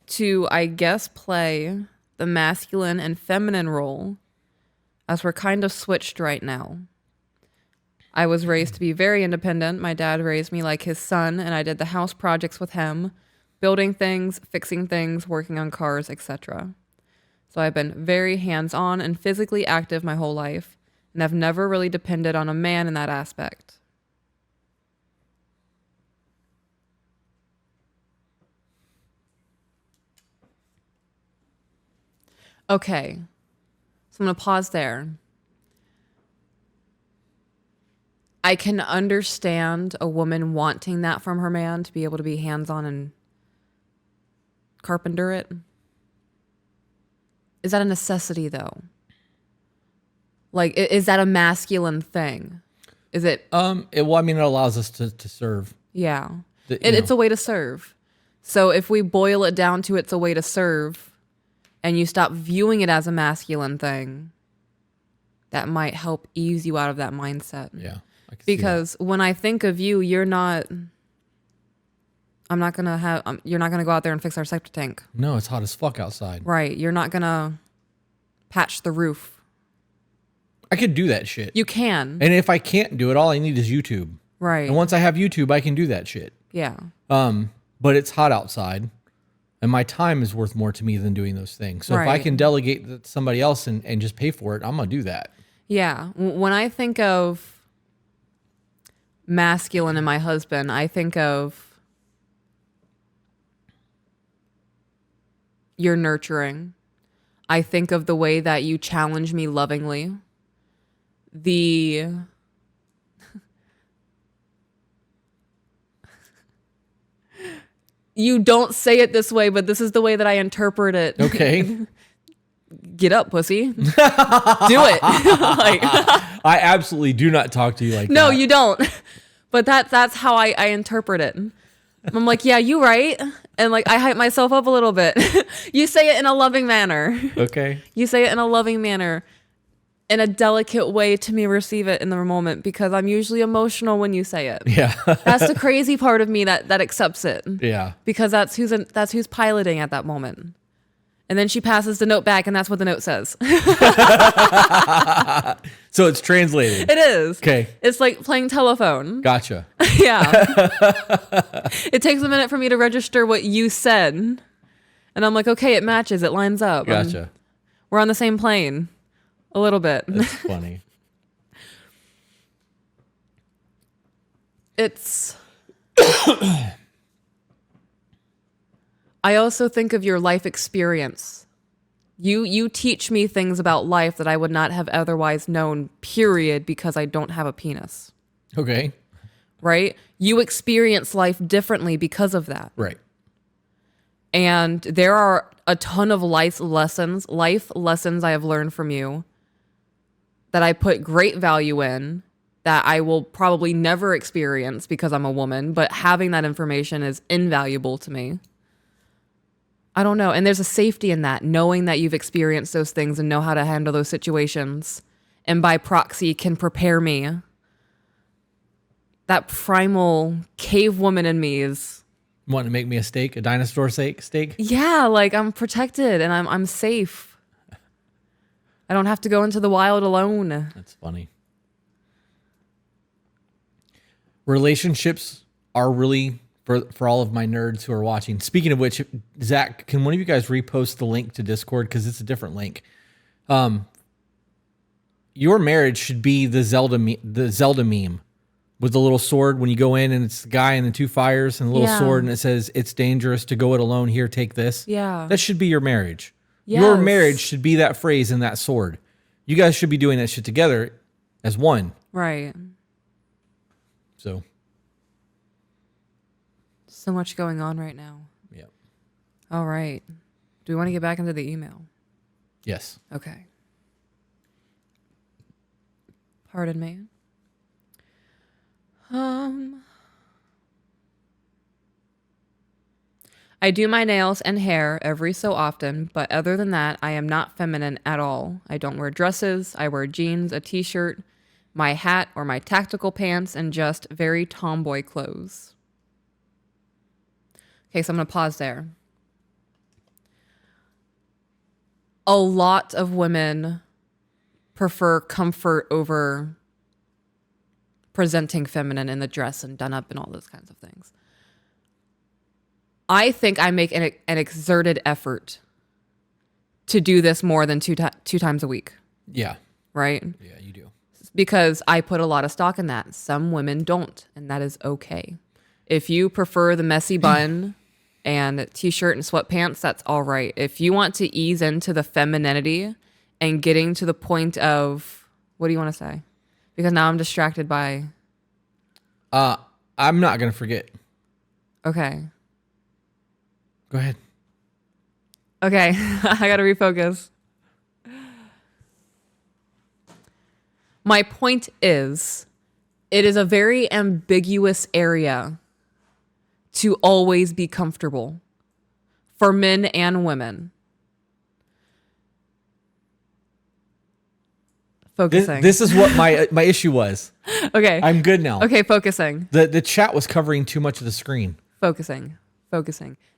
to, I guess, play the masculine and feminine role as we're kind of switched right now. I was raised to be very independent. My dad raised me like his son, and I did the house projects with him, building things, fixing things, working on cars, etc. So I've been very hands-on and physically active my whole life, and I've never really depended on a man in that aspect. Okay, so I'm going to pause there. I can understand a woman wanting that from her man to be able to be hands-on and carpenter it. Is that a necessity, though? Like, is that a masculine thing? Is it? It allows us to serve. Yeah. You It's know. a way to serve. So if we boil it down to it's a way to serve, and you stop viewing it as a masculine thing, that might help ease you out of that mindset. Yeah. I can see that. Because when I think of you, you're not gonna go out there and fix our septic tank. No, it's hot as fuck outside. Right. You're not gonna patch the roof. I could do that shit. You can. And if I can't do it, all I need is YouTube. Right. And once I have YouTube, I can do that shit. Yeah. But it's hot outside, and my time is worth more to me than doing those things. So if I Right. can delegate that to somebody else and just pay for it, I'm gonna do that. Yeah. When I think of masculine in my husband, I think of you're nurturing. I think of the way that you challenge me lovingly. You don't say it this way, but this is the way that I interpret it. Okay. Get up, pussy. Do it. Like, I absolutely do not talk to you like that. no, you don't. But that's how I interpret it. I'm like, yeah, you right. And like, I hype myself up a little bit. You say it in a loving manner. Okay. You say it in a loving manner, in a delicate way to me receive it in the moment, because I'm usually emotional when you say it. Yeah. That's the crazy part of me that accepts it. Yeah. Because that's who's piloting at that moment. And then she passes the note back, and that's what the note says. So it's translated. It is. Okay. It's like playing telephone. Gotcha. Yeah. It takes a minute for me to register what you said. And I'm like, okay, it matches. It lines up. Gotcha. We're on the same plane. A little bit. That's funny. It's... I also think of your life experience. You teach me things about life that I would not have otherwise known, period, because I don't have a penis. Okay. Right? You experience life differently because of that. Right. And there are a ton of life lessons I have learned from you that I put great value in, that I will probably never experience because I'm a woman, but having that information is invaluable to me. I don't know. And there's a safety in that, knowing that you've experienced those things and know how to handle those situations. And by proxy can prepare me. That primal cave woman in me is... Want to make me a steak, a dinosaur steak? Yeah, like I'm protected and I'm safe. I don't have to go into the wild alone. That's funny. Relationships are really... For all of my nerds who are watching. Speaking of which, Zach, can one of you guys repost the link to Discord? Because it's a different link. Your marriage should be the Zelda meme with the little sword when you go in and it's the guy and the two fires and the little sword and it says, "It's dangerous to go it alone. Here, take this." Yeah. That should be your marriage. Yes. Your marriage should be that phrase and that sword. You guys should be doing that shit together as one. Right. So... So much going on right now. yeah. All right. Do we want to get back into the email? Yes. Okay. Pardon me. I do my nails and hair every so often, but other than that, I am not feminine at all. I don't wear dresses. I wear jeans, a t-shirt, my hat or my tactical pants, and just very tomboy clothes. Okay, so I'm going to pause there. A lot of women prefer comfort over presenting feminine in the dress and done up and all those kinds of things. I think I make an exerted effort to do this more than two times a week. Yeah. Right? Yeah, you do. Because I put a lot of stock in that. Some women don't, and that is okay. If you prefer the messy bun and t-shirt and sweatpants, that's all right. If you want to ease into the femininity and getting to the point of, what do you want to say? Because now I'm distracted by... I'm not going to forget. Okay. Go ahead. Okay. I got to refocus. My point is, it is a very ambiguous area to always be comfortable for men and women. Focusing. This is what my issue was. Okay. I'm good now. Okay, focusing. The chat was covering too much of the screen. Focusing.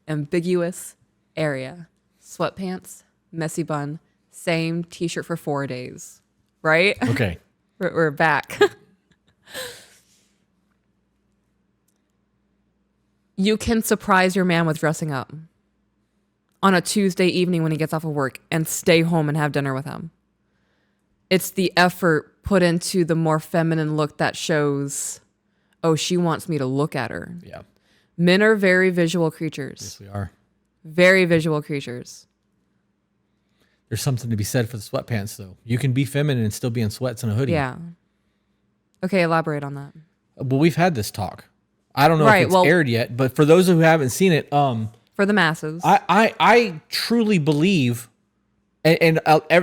Ambiguous area. Sweatpants, messy bun, same t-shirt for 4 days. Right? Okay. We're back. You can surprise your man with dressing up on a Tuesday evening when he gets off of work and stay home and have dinner with him. It's the effort put into the more feminine look that shows, oh, she wants me to look at her. Yeah. Men are very visual creatures. Yes, we are. Very visual creatures. There's something to be said for the sweatpants, though. You can be feminine and still be in sweats and a hoodie. Yeah. Okay, elaborate on that. Well, we've had this talk. I don't know Right, if it's well- aired yet, but for those who haven't seen it, For the masses. I truly believe, and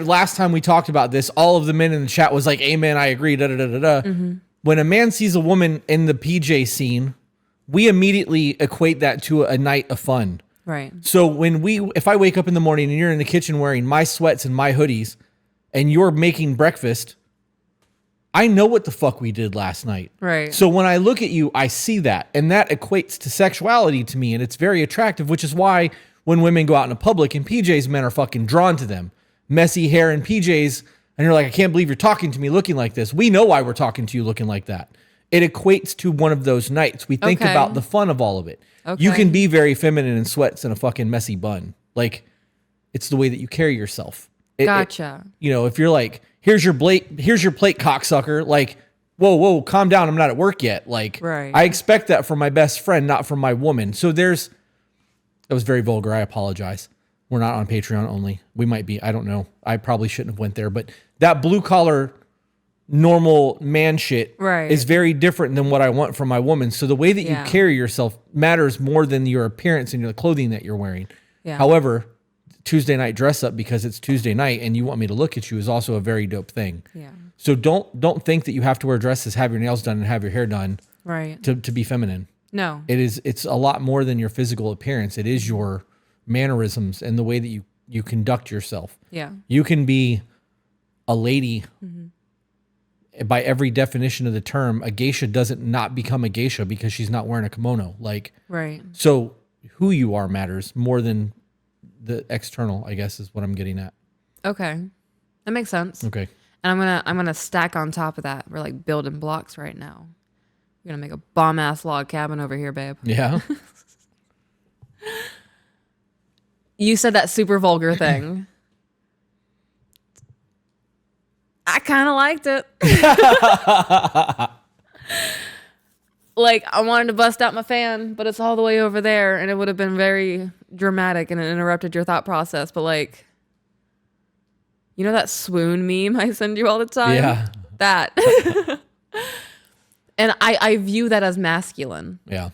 last time we talked about this, all of the men in the chat was like, "Amen, I agree." Da da da da da. When a man sees a woman in the PJ scene, we immediately equate that to a night of fun. Right. So if I wake up in the morning and you're in the kitchen wearing my sweats and my hoodies, and you're making breakfast, I know what the fuck we did last night. Right. So when I look at you, I see that, and that equates to sexuality to me, and it's very attractive, which is why when women go out in public in PJs, men are fucking drawn to them. Messy hair and PJs, and you're like, I can't believe you're talking to me looking like this. We know why we're talking to you looking like that. It equates to one of those nights. We think Okay. about the fun of all of it. Okay. You can be very feminine in sweats and a fucking messy bun. Like, it's the way that you carry yourself. Gotcha. If you're like, here's your plate, cocksucker. Like, whoa, calm down. I'm not at work yet. Like, Right. I expect that from my best friend, not from my woman. So that was very vulgar. I apologize. We're not on Patreon only. We might be. I don't know. I probably shouldn't have went there. But that blue collar, normal man shit Right. is very different than what I want from my woman. So the way that Yeah. you carry yourself matters more than your appearance and your clothing that you're wearing. Yeah. However, Tuesday night dress up because it's Tuesday night and you want me to look at you is also a very dope thing. Yeah. So don't think that you have to wear dresses, have your nails done, and have your hair done Right. to be feminine. No. It's a lot more than your physical appearance. It is your mannerisms and the way that you conduct yourself. Yeah. You can be a lady by every definition of the term. A geisha doesn't not become a geisha because she's not wearing a kimono. Like, Right. so who you are matters more than the external, I guess, is what I'm getting at. Okay. That makes sense. Okay. And I'm gonna stack on top of that. We're like building blocks right now. We're gonna make a bomb ass log cabin over here, babe. Yeah. You said that super vulgar thing. I kind of liked it. Like, I wanted to bust out my fan, but it's all the way over there, and it would have been very dramatic and it interrupted your thought process. But like, you know that swoon meme I send you all the time? Yeah. That. And I view that as masculine. Yeah.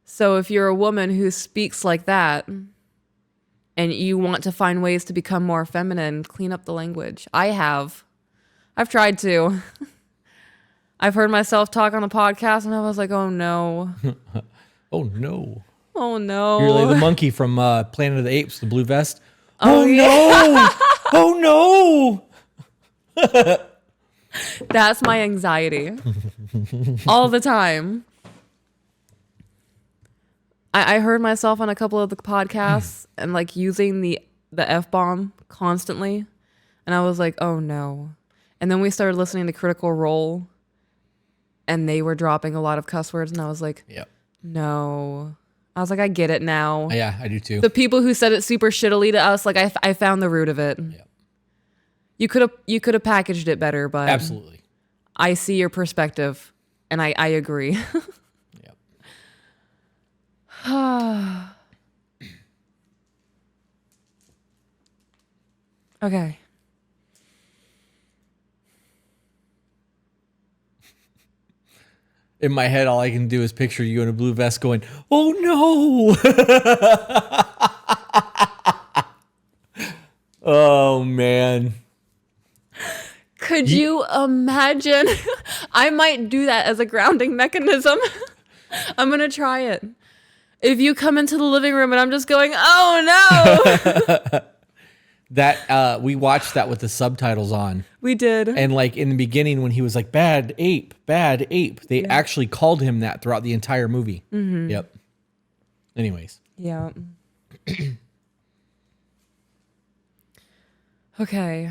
So if you're a woman who speaks like that and you want to find ways to become more feminine, clean up the language. I've tried to. I've heard myself talk on the podcast and I was like, oh no. Oh no. Oh no. You're like the monkey from Planet of the Apes, the blue vest. Oh, Oh, yeah. no. Oh no. That's my anxiety. All the time. I heard myself on a couple of the podcasts and like using the F-bomb constantly. And I was like, oh no. And then we started listening to Critical Role and they were dropping a lot of cuss words. And I was like, Yep. no. I was like, I get it now. Yeah, I do too. The people who said it super shittily to us, like I found the root of it. Yep. You could have packaged it better, but Absolutely. I see your perspective and I agree. Yep. Okay. In my head, all I can do is picture you in a blue vest going, oh no. Oh man. Could you imagine? I might do that as a grounding mechanism. I'm going to try it. If you come into the living room and I'm just going, oh no. That we watched that with the subtitles on. We did. And like in the beginning when he was like bad ape, they actually called him that throughout the entire movie. Mm-hmm. Yep. Anyways. Yeah. Okay.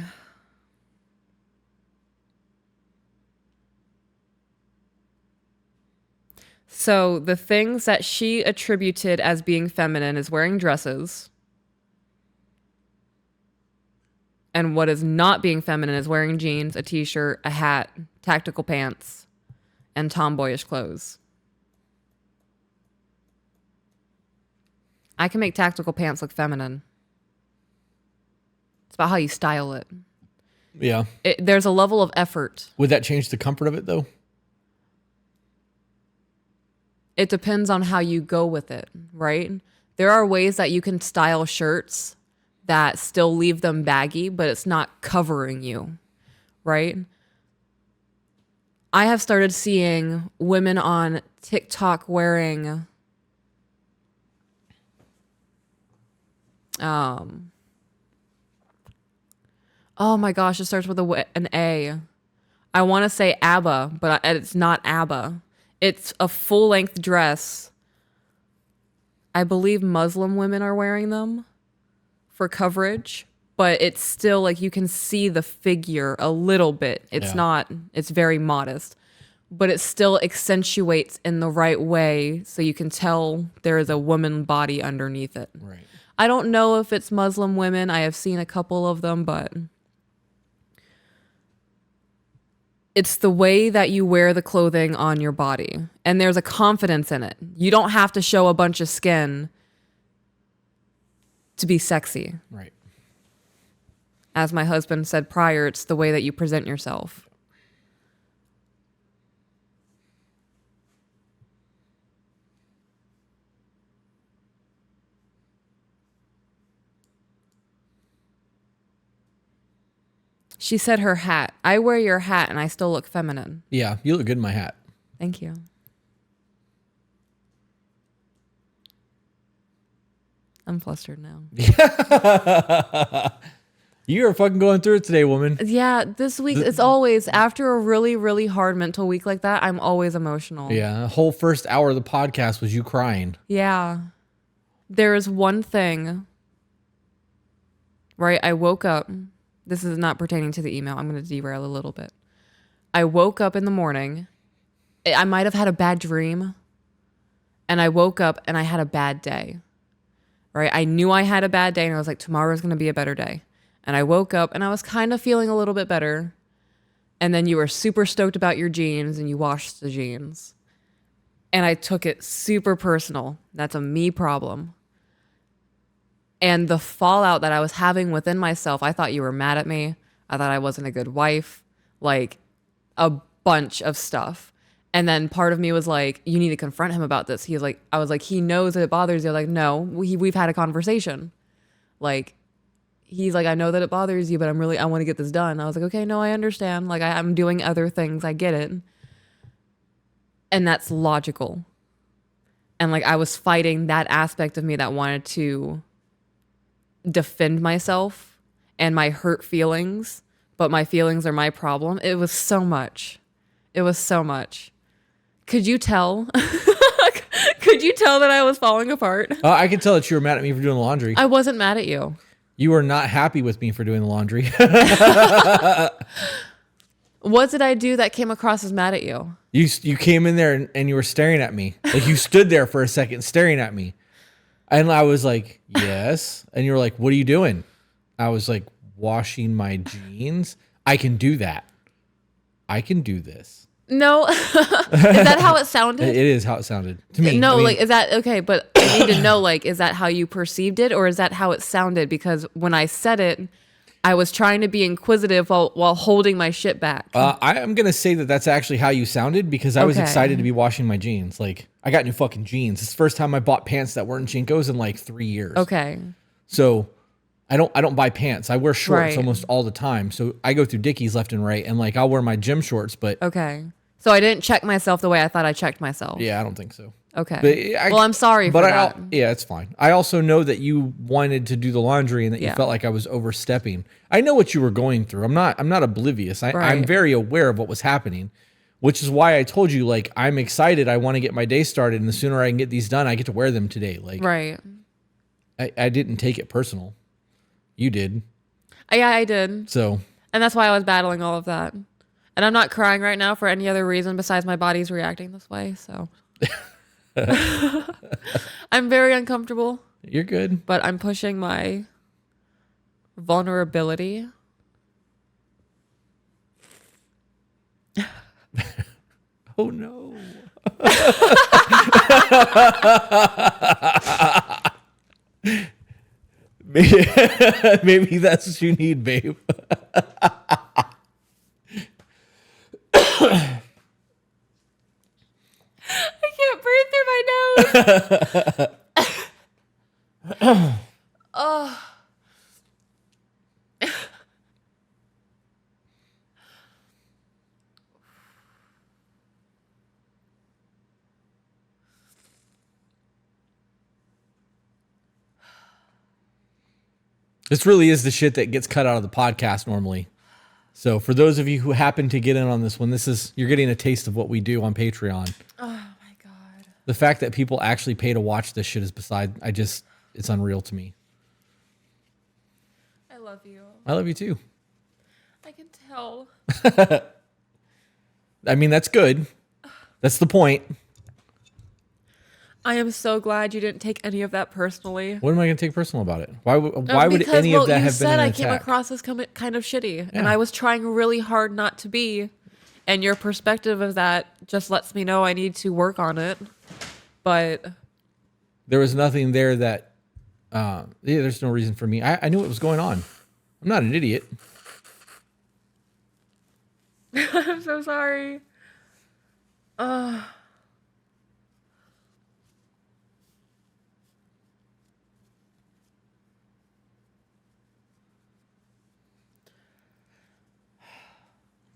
So the things that she attributed as being feminine is wearing dresses. And what is not being feminine is wearing jeans, a t-shirt, a hat, tactical pants, and tomboyish clothes. I can make tactical pants look feminine. It's about how you style it. Yeah. There's a level of effort. Would that change the comfort of it though? It depends on how you go with it, right? There are ways that you can style shirts that still leave them baggy, but it's not covering you, right? I have started seeing women on TikTok wearing oh my gosh, it starts with an A. I want to say ABBA, but it's not ABBA. It's a full-length dress. I believe Muslim women are wearing them for coverage, but it's still like you can see the figure a little bit. It's it's very modest, but it still accentuates in the right way so you can tell there is a woman body underneath it. Right. I don't know if it's Muslim women. I have seen a couple of them, but it's the way that you wear the clothing on your body. And there's a confidence in it. You don't have to show a bunch of skin to be sexy. Right. As my husband said prior, it's the way that you present yourself. She said her hat. I wear your hat and I still look feminine. Yeah, you look good in my hat. Thank you. I'm flustered now. You are fucking going through it today, woman. Yeah, this week, it's always, after a really, really hard mental week like that, I'm always emotional. Yeah, the whole first hour of the podcast was you crying. Yeah. There is one thing, right? I woke up. This is not pertaining to the email. I'm going to derail a little bit. I woke up in the morning. I might have had a bad dream. And I woke up and I had a bad day. Right? I knew I had a bad day and I was like, tomorrow's going to be a better day. And I woke up and I was kind of feeling a little bit better. And then you were super stoked about your jeans and you washed the jeans. And I took it super personal. That's a me problem. And the fallout that I was having within myself, I thought you were mad at me. I thought I wasn't a good wife. Like a bunch of stuff. And then part of me was like, you need to confront him about this. I was like, he knows that it bothers you. Like, no, we've had a conversation. Like, he's like, I know that it bothers you, but I want to get this done. I was like, okay, no, I understand. Like, I'm doing other things. I get it. And that's logical. And like, I was fighting that aspect of me that wanted to defend myself and my hurt feelings, but my feelings are my problem. It was so much. It was so much. Could you tell? Could you tell that I was falling apart? I could tell that you were mad at me for doing the laundry. I wasn't mad at you. You were not happy with me for doing the laundry. What did I do that came across as mad at you? You came in there and you were staring at me. Like you stood there for a second staring at me. And I was like, yes. And you were like, what are you doing? I was like, washing my jeans. I can do that. I can do this. No. Is that how it sounded? It is how it sounded to me. No, I mean, like, is that okay? But I need to know, like, is that how you perceived it or is that how it sounded? Because when I said it, I was trying to be inquisitive while holding my shit back. I'm going to say that that's actually how you sounded because I was excited to be washing my jeans. Like, I got new fucking jeans. It's the first time I bought pants that weren't Jinkos in like 3 years. Okay. So I don't buy pants. I wear shorts almost all the time. So I go through Dickies left and right and like I'll wear my gym shorts, but okay. So I didn't check myself the way I thought I checked myself. Yeah, I don't think so. Okay. Well, I'm sorry for that. Yeah, it's fine. I also know that you wanted to do the laundry and that you felt like I was overstepping. I know what you were going through. I'm not oblivious. I'm very aware of what was happening, which is why I told you, like, I'm excited. I want to get my day started, and the sooner I can get these done, I get to wear them today. Like, right. I didn't take it personal. You did. Yeah, I did. So. And that's why I was battling all of that. And I'm not crying right now for any other reason besides my body's reacting this way. So. I'm very uncomfortable. You're good. But I'm pushing my vulnerability. Oh no. Maybe that's what you need, babe. I can't breathe through my nose. Oh. This really is the shit that gets cut out of the podcast normally. So for those of you who happen to get in on this one, you're getting a taste of what we do on Patreon. Oh my God. The fact that people actually pay to watch this shit is it's unreal to me. I love you. I love you too. I can tell. I mean, that's good. That's the point. I am so glad you didn't take any of that personally. What am I going to take personal about it? Why would any of that have been an attack? I came across as kind of shitty, and I was trying really hard not to be. And your perspective of that just lets me know I need to work on it. But there was nothing there that, there's no reason for me. I knew what was going on. I'm not an idiot. I'm so sorry.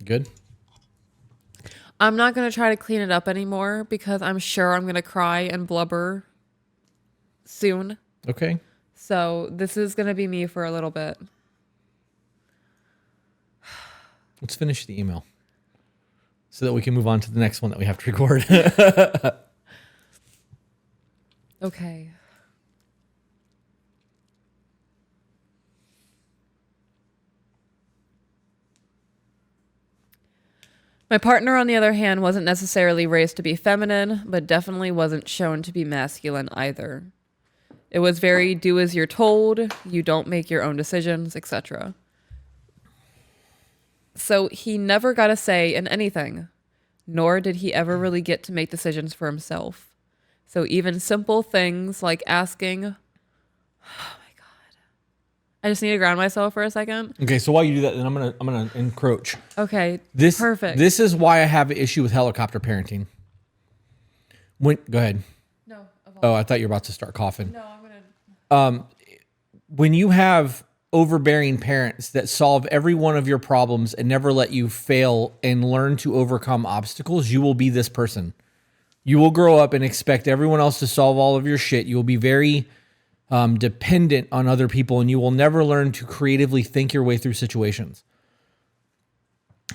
Good. I'm not going to try to clean it up anymore because I'm sure I'm going to cry and blubber soon. Okay. So this is going to be me for a little bit. Let's finish the email so that we can move on to the next one that we have to record. Okay. My partner, on the other hand, wasn't necessarily raised to be feminine, but definitely wasn't shown to be masculine either. It was very do as you're told, you don't make your own decisions, etc. So he never got a say in anything, nor did he ever really get to make decisions for himself. So even simple things like asking, oh my God. I just need to ground myself for a second. Okay, so while you do that, then I'm gonna encroach. Okay, perfect. This is why I have an issue with helicopter parenting. Go ahead. No. Oh, I thought you were about to start coughing. No, I'm gonna. When you have overbearing parents that solve every one of your problems and never let you fail and learn to overcome obstacles, you will be this person. You will grow up and expect everyone else to solve all of your shit. You will be very dependent on other people, and you will never learn to creatively think your way through situations.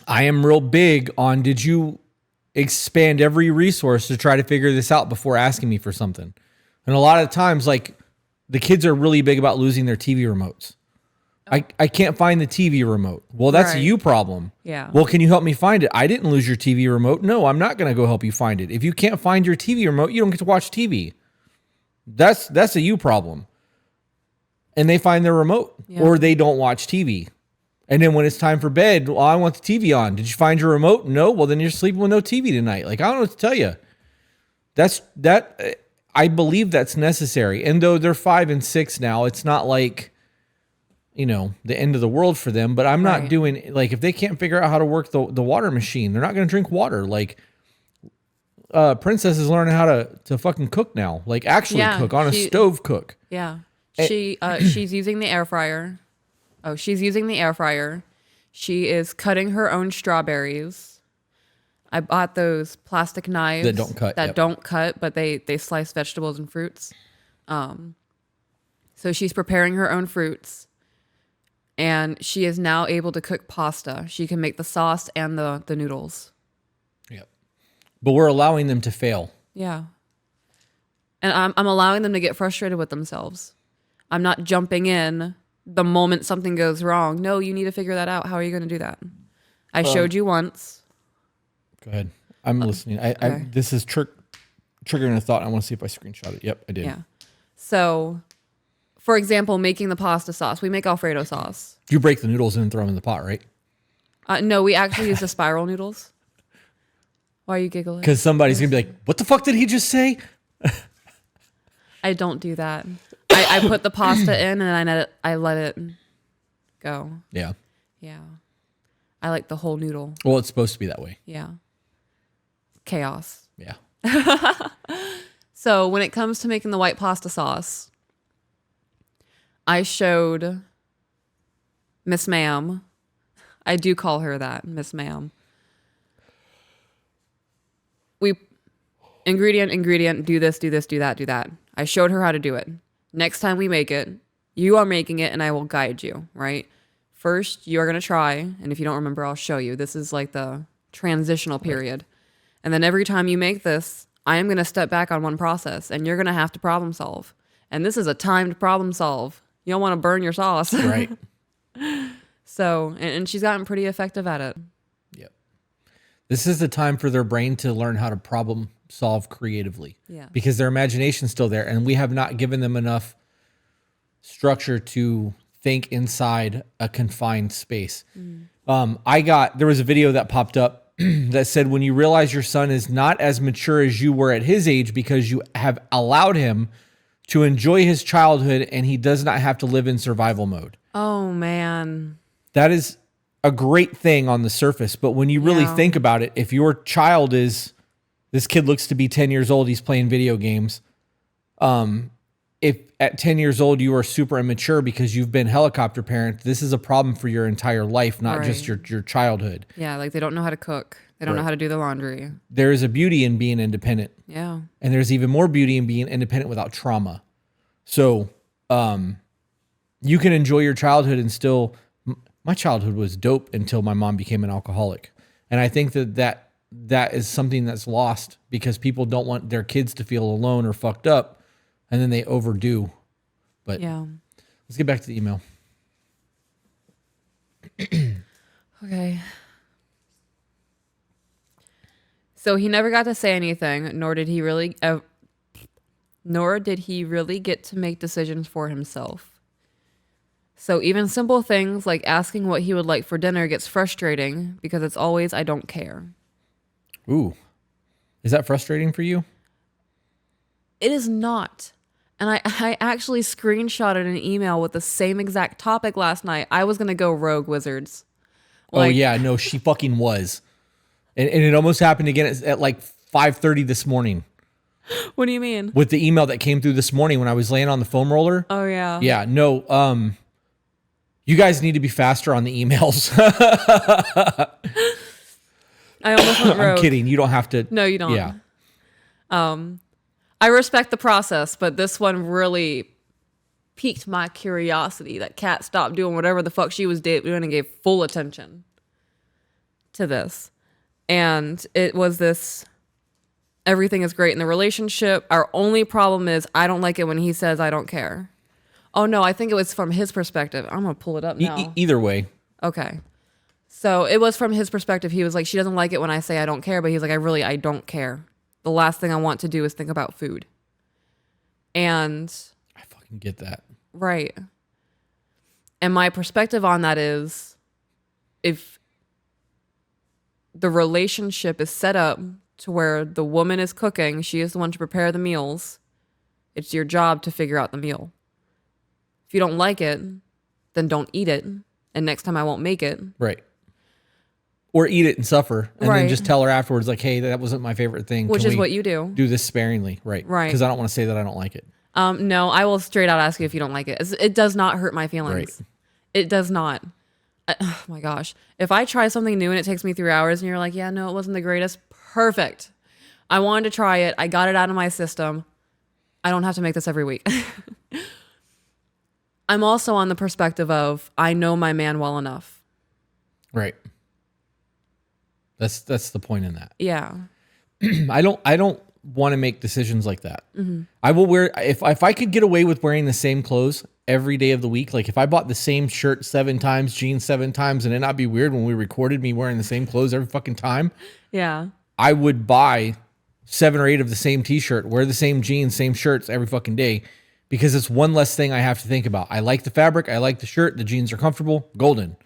I am real big on, did you expand every resource to try to figure this out before asking me for something? And a lot of times, like, the kids are really big about losing their TV remotes. I can't find the TV remote. Well, that's a you problem. Yeah. Well, can you help me find it? I didn't lose your TV remote. No, I'm not going to go help you find it. If you can't find your TV remote, you don't get to watch TV. That's a you problem. And they find their remote, or they don't watch TV. And then when it's time for bed, well, I want the TV on. Did you find your remote? No. Well, then you're sleeping with no TV tonight. Like, I don't know what to tell you. I believe that's necessary. And though they're 5 and 6 now, it's not like, the end of the world for them. But I'm not doing, like, if they can't figure out how to work the water machine, they're not going to drink water. Like, Princess is learning how to fucking cook now. Like, actually cook on a stove cook. Yeah. She's using the air fryer. Oh, she's using the air fryer. She is cutting her own strawberries. I bought those plastic knives that don't cut. Don't cut, but they slice vegetables and fruits. So she's preparing her own fruits, and she is now able to cook pasta. She can make the sauce and the noodles. Yep. But we're allowing them to fail. Yeah. And I'm allowing them to get frustrated with themselves. I'm not jumping in the moment something goes wrong. No, you need to figure that out. How are you going to do that? I showed you once. Go ahead. I'm listening. Okay. This is triggering a thought. I want to see if I screenshot it. Yep, I did. Yeah. So, for example, making the pasta sauce. We make Alfredo sauce. You break the noodles and throw them in the pot, right? No, we actually use the spiral noodles. Why are you giggling? Because somebody's going to be like, what the fuck did he just say? I don't do that. I put the pasta in and I let it go. Yeah. Yeah. I like the whole noodle. Well, it's supposed to be that way. Yeah. Chaos. Yeah. So when it comes to making the white pasta sauce, I showed Miss Ma'am. I do call her that, Miss Ma'am. We ingredient, do this, do that. I showed her how to do it. Next time we make it, you are making it and I will guide you, right? First, you are going to try, and if you don't remember, I'll show you. This is like the transitional period. And then every time you make this, I am going to step back on one process and you're going to have to problem solve. And this is a timed problem solve. You don't want to burn your sauce. Right. So, and she's gotten pretty effective at it. Yep. This is the time for their brain to learn how to problem solve creatively. Yeah. Because their imagination's still there and we have not given them enough structure to think inside a confined space. There was a video that popped up that said, when you realize your son is not as mature as you were at his age because you have allowed him to enjoy his childhood and he does not have to live in survival mode. Oh, man. That is a great thing on the surface. But when you really think about it, if your child is, this kid looks to be 10 years old, he's playing video games. If at 10 years old you are super immature because you've been helicopter parent, this is a problem for your entire life, not just your childhood. Yeah, like they don't know how to cook. They don't know how to do the laundry. There is a beauty in being independent. Yeah. And there's even more beauty in being independent without trauma. So you can enjoy your childhood and still... My childhood was dope until my mom became an alcoholic. And I think that is something that's lost because people don't want their kids to feel alone or fucked up. And then they overdo. But yeah. Let's get back to the email. Okay. So he never got to say anything, nor did he really get to make decisions for himself. So even simple things like asking what he would like for dinner gets frustrating because it's always, I don't care. Ooh. Is that frustrating for you? It is not. And I actually screenshotted an email with the same exact topic last night. I was going to go rogue, Wizards. Like, oh, yeah. No, she fucking was. And it almost happened again at like 5:30 this morning. What do you mean? With the email that came through this morning when I was laying on the foam roller. Oh, yeah. Yeah. No. You guys need to be faster on the emails. I almost went rogue. I'm kidding. You don't have to. No, you don't. Yeah. I respect the process, but this one really piqued my curiosity that Kat stopped doing whatever the fuck she was doing and gave full attention to this. And it was this, everything is great in the relationship. Our only problem is I don't like it when he says I don't care. Oh, no, I think it was from his perspective. I'm going to pull it up now. Either way. Okay. So it was from his perspective. He was like, she doesn't like it when I say I don't care, but he's like, I don't care. The last thing I want to do is think about food. And I fucking get that. Right. And my perspective on that is if the relationship is set up to where the woman is cooking, she is the one to prepare the meals, it's your job to figure out the meal. If you don't like it, then don't eat it. And next time I won't make it. Right. Or eat it and suffer, and Right. then just tell her afterwards, like, hey, that wasn't my favorite thing. Which Can is we what you do. do this sparingly. Right. Right. Because I don't want to say that I don't like it. No, I will straight out ask you if you don't like it. It does not hurt my feelings. Right. It does not. Oh my gosh. If I try something new and it takes me 3 hours and you're like, yeah, no, it wasn't the greatest. Perfect. I wanted to try it. I got it out of my system. I don't have to make this every week. I'm also on the perspective of I know my man well enough. Right. That's the point in that. Yeah. I don't want to make decisions like that. Mm-hmm. I will wear if I could get away with wearing the same clothes every day of the week. Like if I bought the same shirt 7 times, jeans 7 times, and it not be weird when we recorded me wearing the same clothes every fucking time. Yeah. I would buy 7 or 8 of the same t-shirt, wear the same jeans, same shirts every fucking day, because it's one less thing I have to think about. I like the fabric. I like the shirt. The jeans are comfortable. Golden.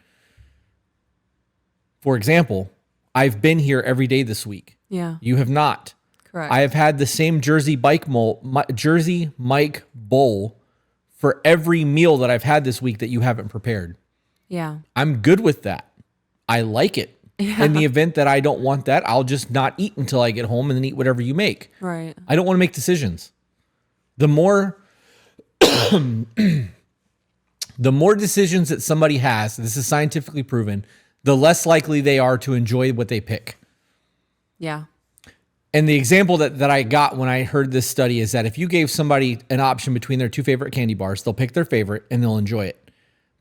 For example, I've been here every day this week. Yeah. You have not. Correct. I have had the same Jersey Mike bowl for every meal that I've had this week that you haven't prepared. Yeah. I'm good with that. I like it. In the event that I don't want that, I'll just not eat until I get home and then eat whatever you make. Right. I don't want to make decisions. The more the more decisions that somebody has, this is scientifically proven, the less likely they are to enjoy what they pick. Yeah. And the example that I got when I heard this study is that if you gave somebody an option between their 2 favorite candy bars, they'll pick their favorite and they'll enjoy it.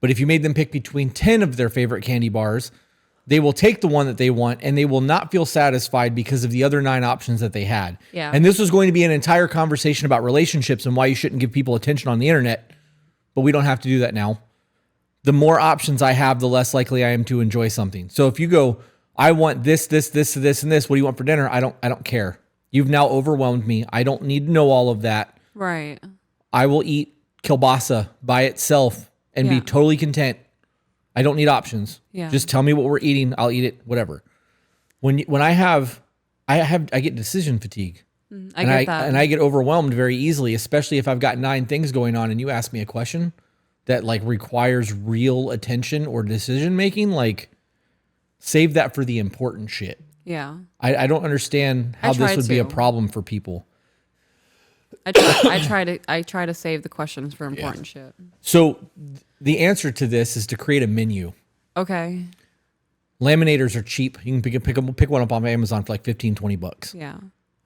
But if you made them pick between 10 of their favorite candy bars, they will take the one that they want and they will not feel satisfied because of the other 9 options that they had. Yeah. And this was going to be an entire conversation about relationships and why you shouldn't give people attention on the internet, but we don't have to do that now. The more options I have, the less likely I am to enjoy something. So if you go, I want this, and this. What do you want for dinner? I don't care. You've now overwhelmed me. I don't need to know all of that. Right. I will eat kielbasa by itself and be totally content. I don't need options. Yeah. Just tell me what we're eating. I'll eat it, whatever. When I get decision fatigue. I get that. And I get overwhelmed very easily, especially if I've got 9 things going on and you ask me a question that like requires real attention or decision making, like save that for the important shit. Yeah. I don't understand how this would be a problem for people. I try to save the questions for important shit. So the answer to this is to create a menu. Okay. Laminators are cheap. You can pick one up on Amazon for like $15-20. Yeah.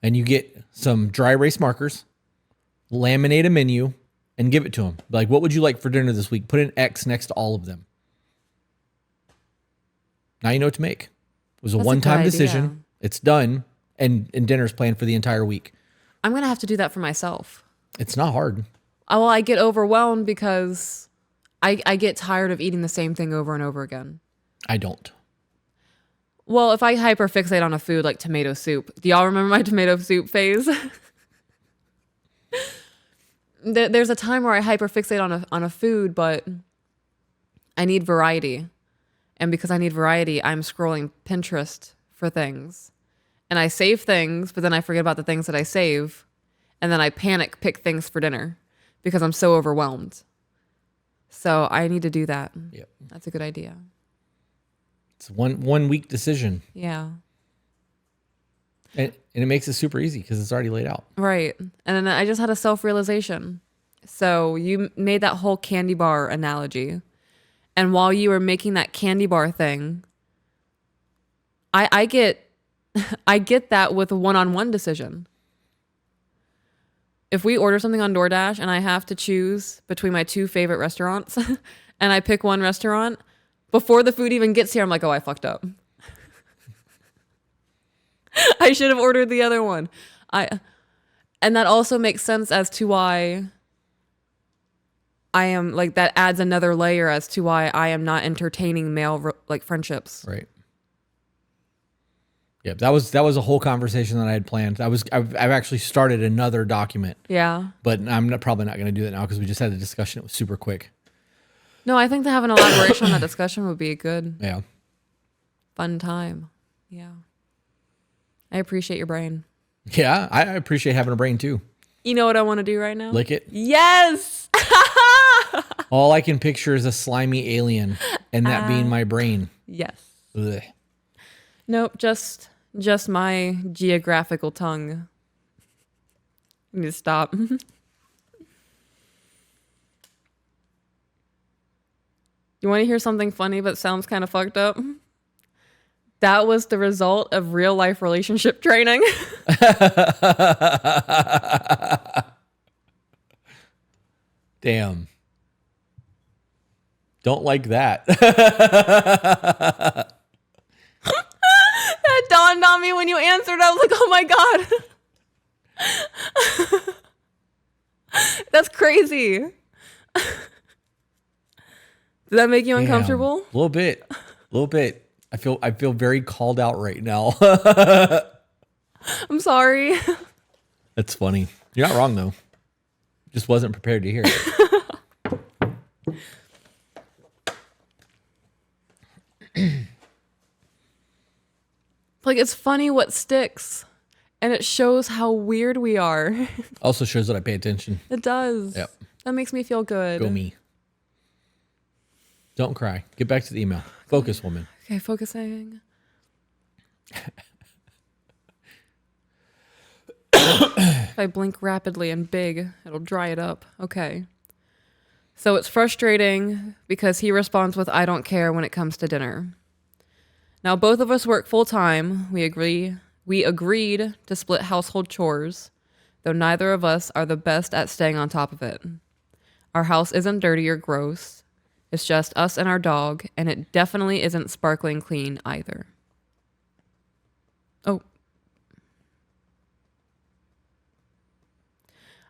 And you get some dry erase markers, laminate a menu, and give it to them. Like, what would you like for dinner this week? Put an X next to all of them. Now you know what to make. It was a one-time decision. It's done, and dinner's planned for the entire week. I'm going to have to do that for myself. It's not hard. Oh, well, I get overwhelmed because I get tired of eating the same thing over and over again. I don't. Well, if I hyperfixate on a food like tomato soup, do y'all remember my tomato soup phase? There's a time where I hyperfixate on a food, but I need variety. And because I need variety, I'm scrolling Pinterest for things. And I save things, but then I forget about the things that I save. And then I panic pick things for dinner because I'm so overwhelmed. So I need to do that. Yep. That's a good idea. It's one week decision. Yeah. And it makes it super easy because it's already laid out. Right. And then I just had a self-realization. So you made that whole candy bar analogy. And while you were making that candy bar thing, I get that with a one-on-one decision. If we order something on DoorDash and I have to choose between my 2 favorite restaurants and I pick one restaurant, before the food even gets here, I'm like, oh, I fucked up. I should have ordered the other one. And that also makes sense as to why I am like, that adds another layer as to why I am not entertaining male like friendships. Right. Yeah, that was a whole conversation that I had planned. I've actually started another document. Yeah. But I'm probably not going to do that now because we just had a discussion. It was super quick. No, I think to have an elaboration on that discussion would be a good, fun time. Yeah. I appreciate your brain. Yeah, I appreciate having a brain too. You know what I want to do right now? Lick it. Yes. All I can picture is a slimy alien, and that being my brain. Yes. Ugh. Nope, just my geographical tongue. You need to stop. You want to hear something funny but sounds kind of fucked up? That was the result of real life relationship training. Damn. Don't like that. That dawned on me when you answered. I was like, oh my God. That's crazy. Did that make you uncomfortable? A little bit. I feel very called out right now. I'm sorry. That's funny. You're not wrong though. Just wasn't prepared to hear it. Like, it's funny what sticks, and it shows how weird we are. Also shows that I pay attention. It does. Yep. That makes me feel good. Go me. Don't cry. Get back to the email. Focus, woman. Okay, focusing. If I blink rapidly and big, it'll dry it up. Okay. So it's frustrating because he responds with, I don't care when it comes to dinner. Now, both of us work full time. We agreed to split household chores, though neither of us are the best at staying on top of it. Our house isn't dirty or gross. It's just us and our dog, and it definitely isn't sparkling clean either. Oh.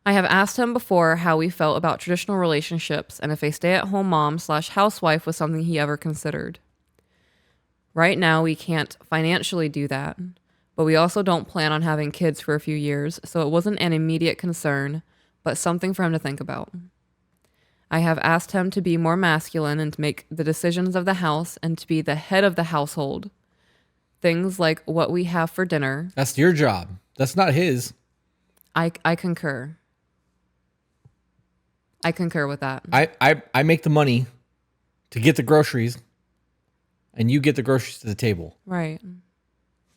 I have asked him before how we felt about traditional relationships and if a stay-at-home mom/housewife was something he ever considered. Right now, we can't financially do that, but we also don't plan on having kids for a few years, so it wasn't an immediate concern, but something for him to think about. I have asked him to be more masculine and to make the decisions of the house and to be the head of the household. Things like what we have for dinner. That's your job. That's not his. I concur. I concur with that. I make the money to get the groceries, and you get the groceries to the table. Right.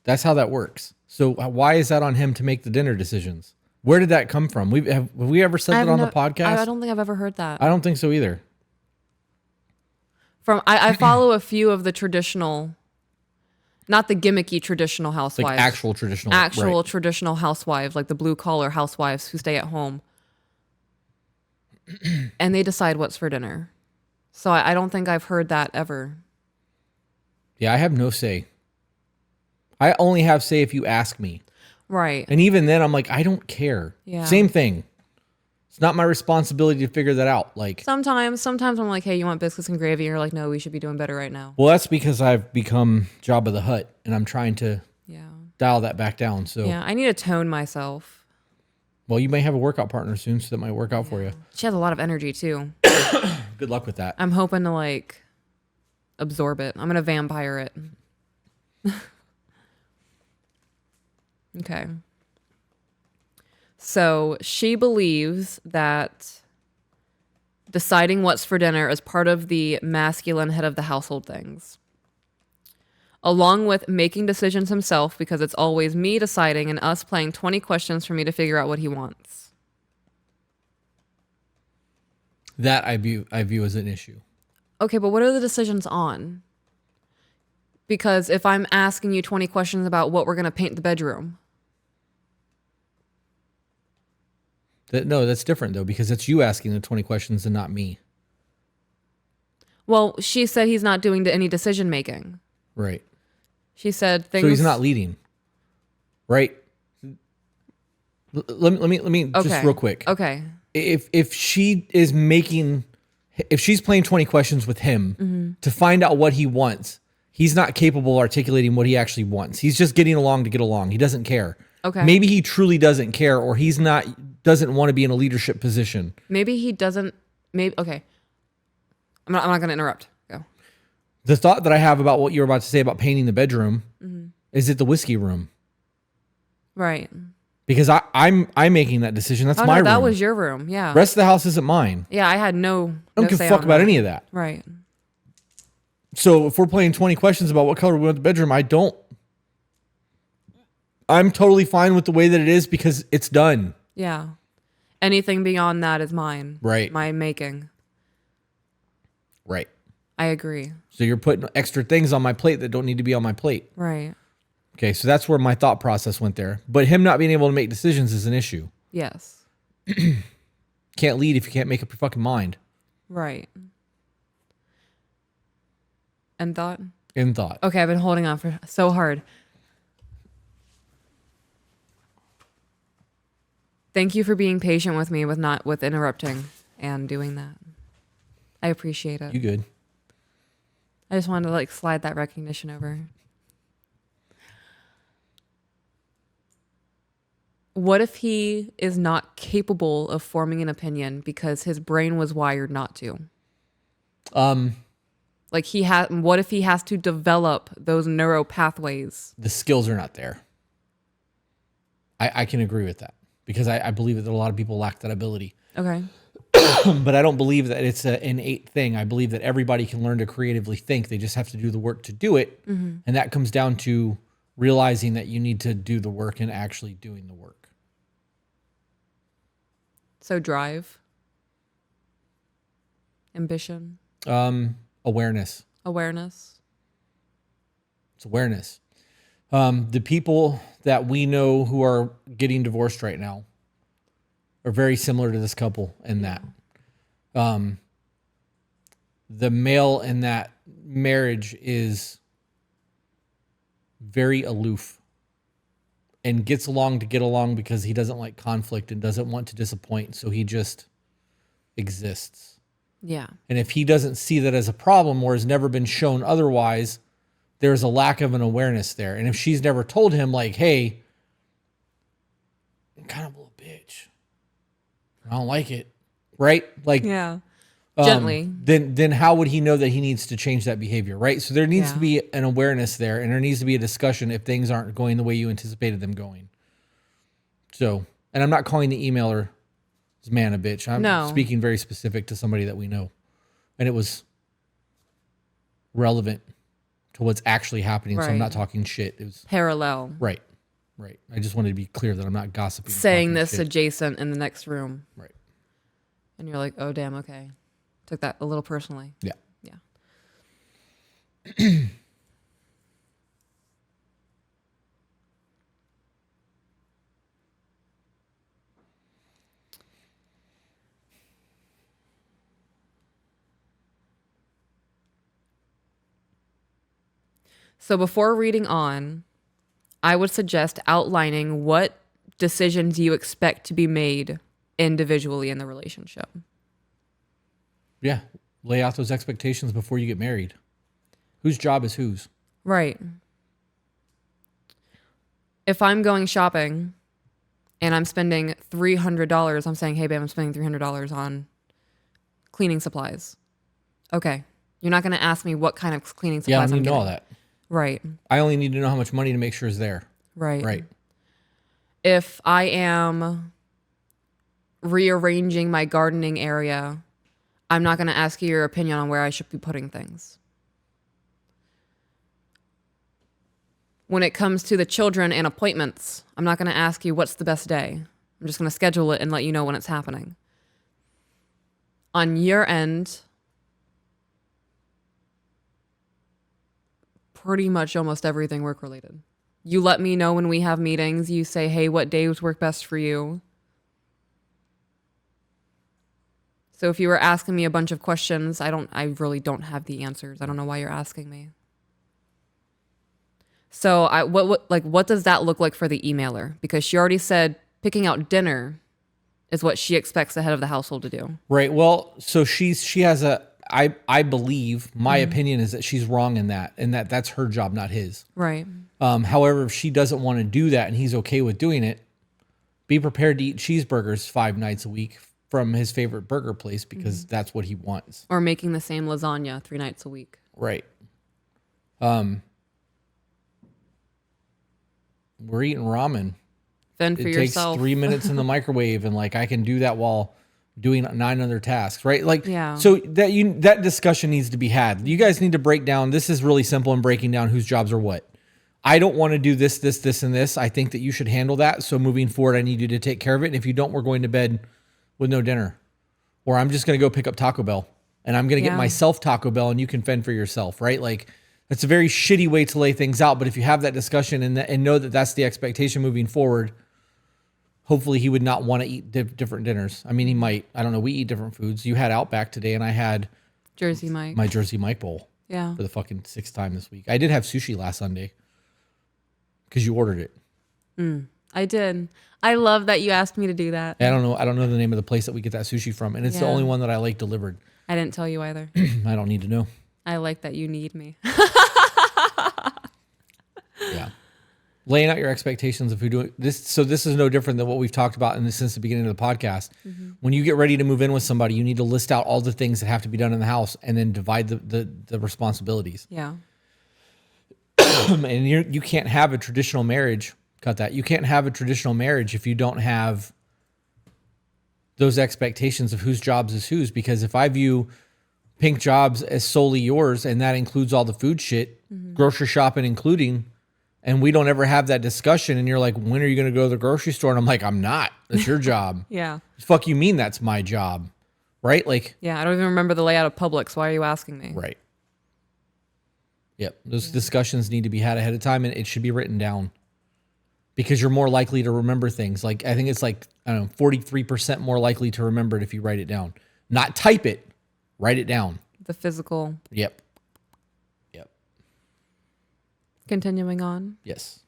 That's how that works. So why is that on him to make the dinner decisions? Where did that come from? Have we ever said that on the podcast? I don't think I've ever heard that. I don't think so either. I follow a few of the traditional, not the gimmicky traditional housewives. Like actual traditional. Actual traditional housewives, like the blue collar housewives who stay at home. And they decide what's for dinner. So I don't think I've heard that ever. Yeah, I have no say. I only have say if you ask me. Right. And even then, I'm like, I don't care. Yeah. Same thing. It's not my responsibility to figure that out. Like sometimes I'm like, hey, you want biscuits and gravy? And you're like, no, we should be doing better right now. Well, that's because I've become Jabba the Hutt, and I'm trying to dial that back down. So yeah, I need to tone myself. Well, you may have a workout partner soon, so that might work out for you. She has a lot of energy too. Good luck with that. I'm hoping to like absorb it. I'm gonna vampire it. Okay. So she believes that deciding what's for dinner is part of the masculine head of the household things, along with making decisions himself, because it's always me deciding and us playing 20 questions for me to figure out what he wants. That I view as an issue. Okay, but what are the decisions on? Because if I'm asking you 20 questions about what we're going to paint the bedroom. No, that's different though, because it's you asking the 20 questions and not me. Well, she said he's not doing any decision making. Right. She said things. So he's not leading. Right. Let me just real quick. Okay. If she's playing 20 questions with him to find out what he wants, he's not capable of articulating what he actually wants. He's just getting along to get along. He doesn't care. Okay. Maybe he truly doesn't care, or doesn't want to be in a leadership position. Maybe he doesn't. Maybe okay. I'm not going to interrupt. Go. The thought that I have about what you're about to say about painting the bedroom is it the whiskey room? Right. Because I'm making that decision. That's my room. That was your room. Yeah. Rest of the house isn't mine. Yeah, I had no. I don't give a fuck about any of that. Right. So if we're playing 20 questions about what color we want the bedroom, I'm totally fine with the way that it is because it's done. Yeah. Anything beyond that is mine. Right. My making. Right. I agree. So you're putting extra things on my plate that don't need to be on my plate. Right. Okay, so that's where my thought process went there. But him not being able to make decisions is an issue. Yes. Can't lead if you can't make up your fucking mind. Right. And thought? In thought. Okay, I've been holding on for so hard. Thank you for being patient with me with interrupting and doing that. I appreciate it. You good. I just wanted to slide that recognition over. What if he is not capable of forming an opinion because his brain was wired not to? What if he has to develop those neural pathways? The skills are not there. I can agree with that because I believe that a lot of people lack that ability. Okay. But I don't believe that it's an innate thing. I believe that everybody can learn to creatively think. They just have to do the work to do it. And that comes down to realizing that you need to do the work and actually doing the work. So drive, ambition, Awareness. awareness. It's awareness. The people that we know who are getting divorced right now are very similar to this couple in that. The male in that marriage is very aloof and gets along to get along because he doesn't like conflict and doesn't want to disappoint. So he just exists. Yeah. And if he doesn't see that as a problem or has never been shown otherwise, there's a lack of an awareness there. And if she's never told him, like, hey, I'm kind of a little bitch, I don't like it, right? Like, Yeah. Gently. Then how would he know that he needs to change that behavior, right? So there needs to be an awareness there, and there needs to be a discussion if things aren't going the way you anticipated them going. So, and I'm not calling the emailer man a bitch. I'm speaking very specific to somebody that we know, and it was relevant to what's actually happening. So I'm not talking shit. It was parallel. Right. I just wanted to be clear that I'm not gossiping. Saying this adjacent in the next room. Right. And you're like, oh, damn, okay. Took that a little personally. Yeah. So before reading on, I would suggest outlining what decisions you expect to be made individually in the relationship. Yeah. Lay out those expectations before you get married. Whose job is whose? Right. If I'm going shopping and I'm spending $300, I'm saying, hey, babe, I'm spending $300 on cleaning supplies. Okay. You're not going to ask me what kind of cleaning supplies Yeah, I I'm need to know getting. all that. Right. I only need to know how much money to make sure is there. Right. If I am rearranging my gardening area, I'm not going to ask you your opinion on where I should be putting things. When it comes to the children and appointments, I'm not going to ask you what's the best day. I'm just going to schedule it and let you know when it's happening. On your end, pretty much almost everything work related. You let me know when we have meetings. You say, hey, what days work best for you? So if you were asking me a bunch of questions, I really don't have the answers. I don't know why you're asking me. So what does that look like for the emailer? Because she already said picking out dinner is what she expects the head of the household to do. Right. Well, so she has I believe my opinion is that she's wrong in that, and that's her job, not his. Right. However, if she doesn't want to do that and he's okay with doing it, be prepared to eat cheeseburgers 5 nights a week from his favorite burger place because that's what he wants. Or making the same lasagna 3 nights a week. Right. We're eating ramen. Fend for It yourself. takes 3 minutes in the microwave, and like I can do that while doing 9 other tasks, right? Like, Yeah. So that discussion needs to be had. You guys need to break down. This is really simple in breaking down whose jobs are what. I don't want to do this, this, this, and this. I think that you should handle that. So moving forward, I need you to take care of it. And if you don't, we're going to bed with no dinner, or I'm just going to go pick up Taco Bell, and I'm going to get myself Taco Bell, and you can fend for yourself, right? Like, it's a very shitty way to lay things out. But if you have that discussion and know that that's the expectation moving forward, hopefully he would not want to eat different dinners. I mean, he might. I don't know. We eat different foods. You had Outback today, and I had Jersey Mike. my Jersey Mike bowl. Yeah. For the fucking 6th time this week. I did have sushi last Sunday because you ordered it. I did. I love that you asked me to do that. I don't know the name of the place that we get that sushi from, and it's the only one that I like delivered. I didn't tell you either. I don't need to know. I like that you need me. Yeah. Laying out your expectations of who doing this. So this is no different than what we've talked about since the beginning of the podcast. When you get ready to move in with somebody, you need to list out all the things that have to be done in the house and then divide the responsibilities. Yeah. And you can't have a traditional marriage. Cut that. You can't have a traditional marriage if you don't have those expectations of whose jobs is whose. Because if I view pink jobs as solely yours, and that includes all the food shit, grocery shopping including, and we don't ever have that discussion, and you're like, when are you going to go to the grocery store? And I'm like, I'm not. That's your job. Yeah. Fuck you mean that's my job, right? Like, Yeah, I don't even remember the layout of Publix. Why are you asking me? right. Yep. Those discussions need to be had ahead of time, and it should be written down because you're more likely to remember things. Like, I think it's like, I don't know, 43% more likely to remember it if you write it down. Not type it, write it down. The physical. Yep. Yep. Continuing on. Yes.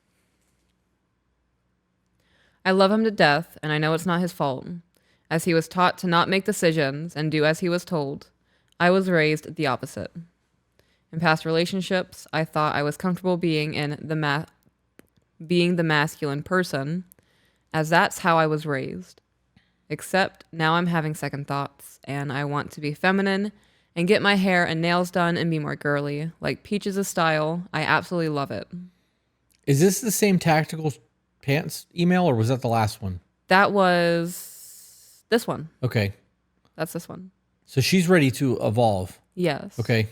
I love him to death, and I know it's not his fault. As he was taught to not make decisions and do as he was told, I was raised the opposite. In past relationships, I thought I was comfortable being the masculine person, as that's how I was raised. Except now I'm having second thoughts, and I want to be feminine and get my hair and nails done and be more girly. Like Peaches' style, I absolutely love it. Is this the same tactical pants email, or was that the last one? That was this one. Okay. That's this one. So she's ready to evolve. Yes. Okay.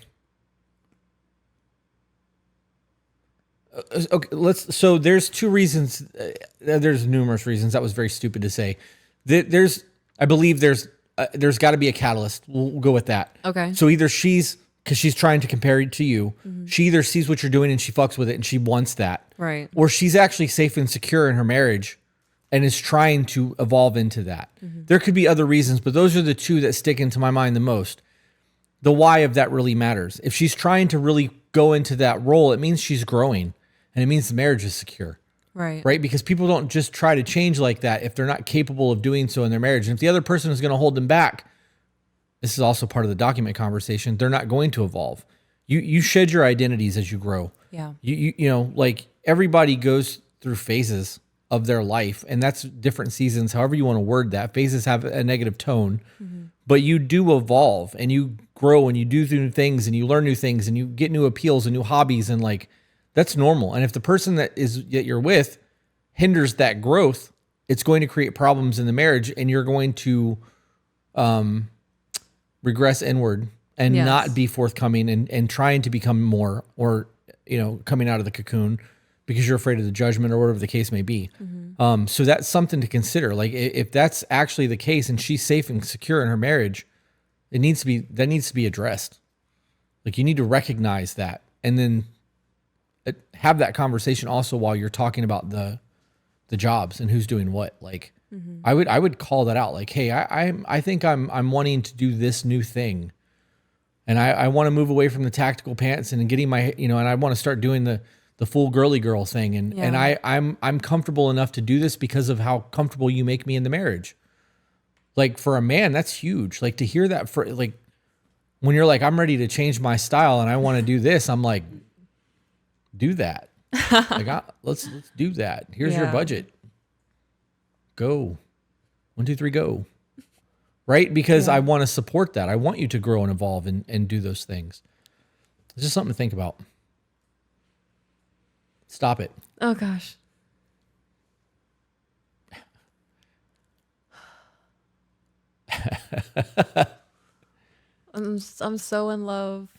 Okay, so there's two reasons. There's numerous reasons. That was very stupid to say. I believe there's got to be a catalyst. We'll go with that. Okay. So either because she's trying to compare it to you, she either sees what you're doing and she fucks with it and she wants that. Right. Or she's actually safe and secure in her marriage and is trying to evolve into that. There could be other reasons, but those are the two that stick into my mind the most. The why of that really matters. If she's trying to really go into that role, it means she's growing. And it means the marriage is secure, Right. right? Because people don't just try to change like that if they're not capable of doing so in their marriage. And if the other person is going to hold them back, this is also part of the document conversation, they're not going to evolve. You shed your identities as you grow. Yeah. You know, like everybody goes through phases of their life, and that's different seasons, however you want to word that. Phases have a negative tone, but you do evolve and you grow and you do new things and you learn new things and you get new appeals and new hobbies, and like, that's normal. And if the person that you're with hinders that growth, it's going to create problems in the marriage, and you're going to regress inward and not be forthcoming and trying to become more, or, you know, coming out of the cocoon because you're afraid of the judgment or whatever the case may be. So that's something to consider. Like, if that's actually the case and she's safe and secure in her marriage, that needs to be addressed. Like, you need to recognize that, and then have that conversation also while you're talking about the jobs and who's doing what. Like, I would call that out. Like, hey, I think I'm wanting to do this new thing, and I want to move away from the tactical pants and getting my, you know, and I want to start doing the full girly girl thing, and I'm comfortable enough to do this because of how comfortable you make me in the marriage. Like, for a man, that's huge. Like, to hear that, for like, when you're like, I'm ready to change my style and I want to do this, I'm like, do that. Like, let's do that. Here's your budget. Go. 1, 2, 3, go. Right? Because I want to support that. I want you to grow and evolve and do those things. It's just something to think about. Stop it. Oh gosh. I'm so in love.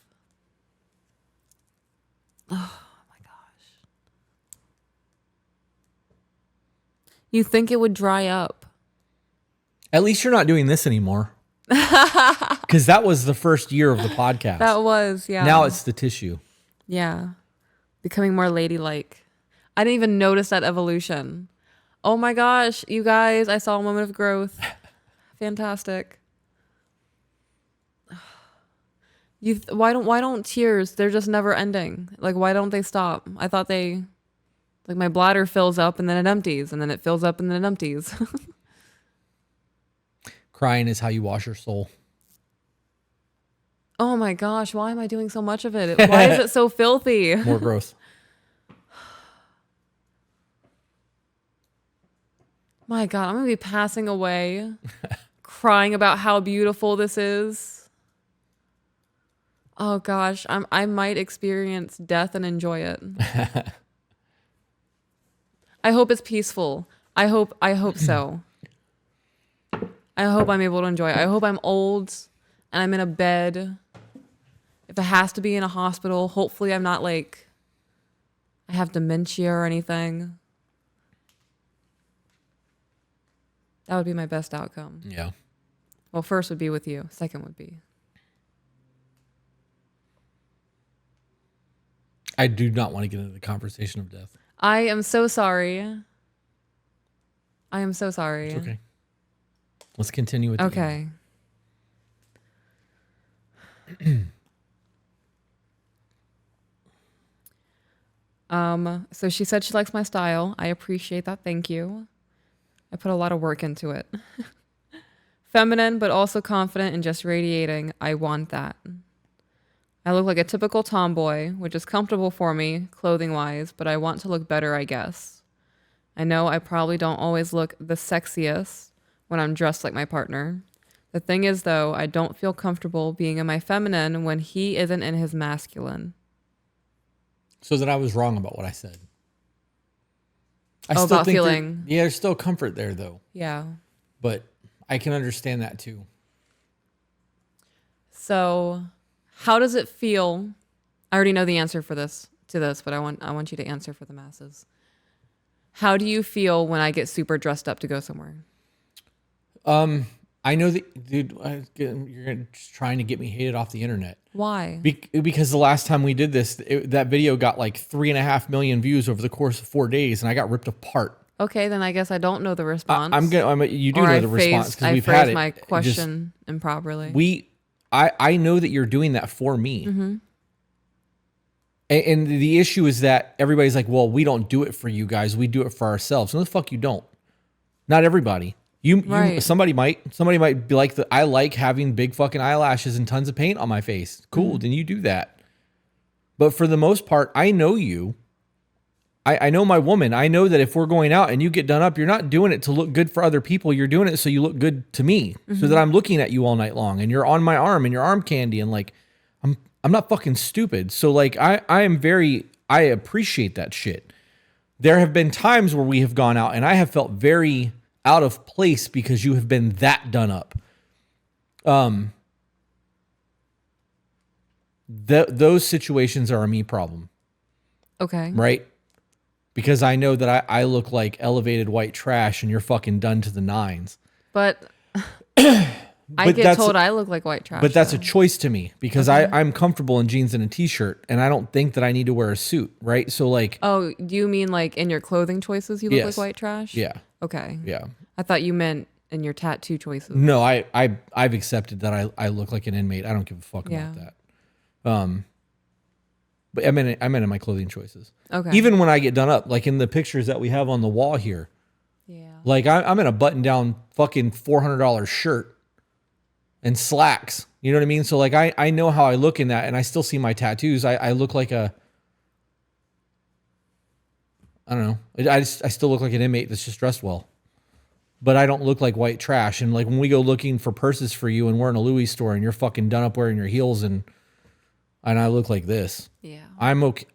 Oh. You think it would dry up. At least you're not doing this anymore. Because that was the first year of the podcast. That was, yeah. Now it's the tissue. Yeah. Becoming more ladylike. I didn't even notice that evolution. Oh my gosh, you guys, I saw a moment of growth. Fantastic. Why don't tears, they're just never ending. Like, why don't they stop? I thought like, my bladder fills up and then it empties, and then it fills up and then it empties. Crying is how you wash your soul. Oh my gosh, why am I doing so much of it? Why is it so filthy? More growth. My God, I'm going to be passing away, crying about how beautiful this is. Oh gosh, I might experience death and enjoy it. I hope it's peaceful. I hope so. I hope I'm able to enjoy it. I hope I'm old and I'm in a bed. If it has to be in a hospital, hopefully I'm not like I have dementia or anything. That would be my best outcome. Yeah. Well, first would be with you. Second would be. I do not want to get into the conversation of death. I am so sorry. I am so sorry. It's okay. Let's continue with the Okay. So she said she likes my style. I appreciate that. Thank you. I put a lot of work into it. Feminine, but also confident and just radiating. I want that. I look like a typical tomboy, which is comfortable for me, clothing-wise, but I want to look better, I guess. I know I probably don't always look the sexiest when I'm dressed like my partner. The thing is, though, I don't feel comfortable being in my feminine when he isn't in his masculine. So then I was wrong about what I said. I Oh, still about think feeling. there's still comfort there, though. Yeah. But I can understand that, too. So, how does it feel? I already know the answer for this but I want you to answer for the masses. How do you feel when I get super dressed up to go somewhere? I know that, dude, you're just trying to get me hated off the internet. Why? Because the last time we did this, that video got like 3.5 million views over the course of 4 days, and I got ripped apart. Okay, then I guess I don't know the response. You do know the response because we've had phrased it. my question improperly. I know that you're doing that for me. Mm-hmm. And the issue is that everybody's like, well, we don't do it for you guys. We do it for ourselves. No, the fuck you don't. Not everybody. Right. Somebody might be like, I like having big fucking eyelashes and tons of paint on my face. Cool. Then you do that. But for the most part, I know you. I know my woman. I know that if we're going out and you get done up, you're not doing it to look good for other people. You're doing it so you look good to me, so that I'm looking at you all night long and you're on my arm and your arm candy. And like, I'm not fucking stupid. So like, I appreciate that shit. There have been times where we have gone out and I have felt very out of place because you have been that done up. Those situations are a me problem. Okay. Right? Because I know that I look like elevated white trash and you're fucking done to the nines. But I get told I look like white trash. But that's a choice to me because I'm comfortable in jeans and a t-shirt and I don't think that I need to wear a suit, right? So like... Oh, do you mean like in your clothing choices you look like white trash? Yeah. Okay. Yeah. I thought you meant in your tattoo choices. No, I've accepted that I look like an inmate. I don't give a fuck about that. But I meant in my clothing choices. Okay. Even when I get done up, like in the pictures that we have on the wall here. Yeah. Like I'm in a button-down fucking $400 shirt and slacks. You know what I mean? So like I know how I look in that, and I still see my tattoos. I look like I don't know. I still look like an inmate that's just dressed well. But I don't look like white trash. And like when we go looking for purses for you and we're in a Louis store and you're fucking done up wearing your heels and I look like this. Yeah. I'm okay.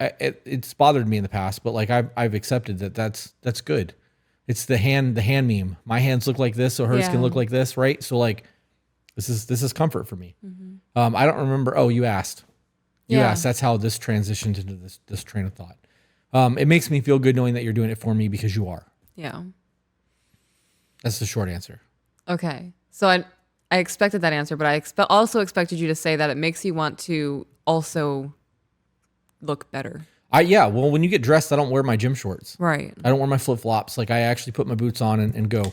It's bothered me in the past, but like I've accepted that that's good. It's the hand meme. My hands look like this, so hers can look like this, right? So like this is comfort for me. Mm-hmm. I don't remember. Oh, you asked. You asked. That's how this transitioned into this train of thought. It makes me feel good knowing that you're doing it for me because you are. Yeah. That's the short answer. Okay. So I expected that answer, but I also expected you to say that it makes you want to also look better. Well, when you get dressed, I don't wear my gym shorts. Right. I don't wear my flip-flops. Like I actually put my boots on and go.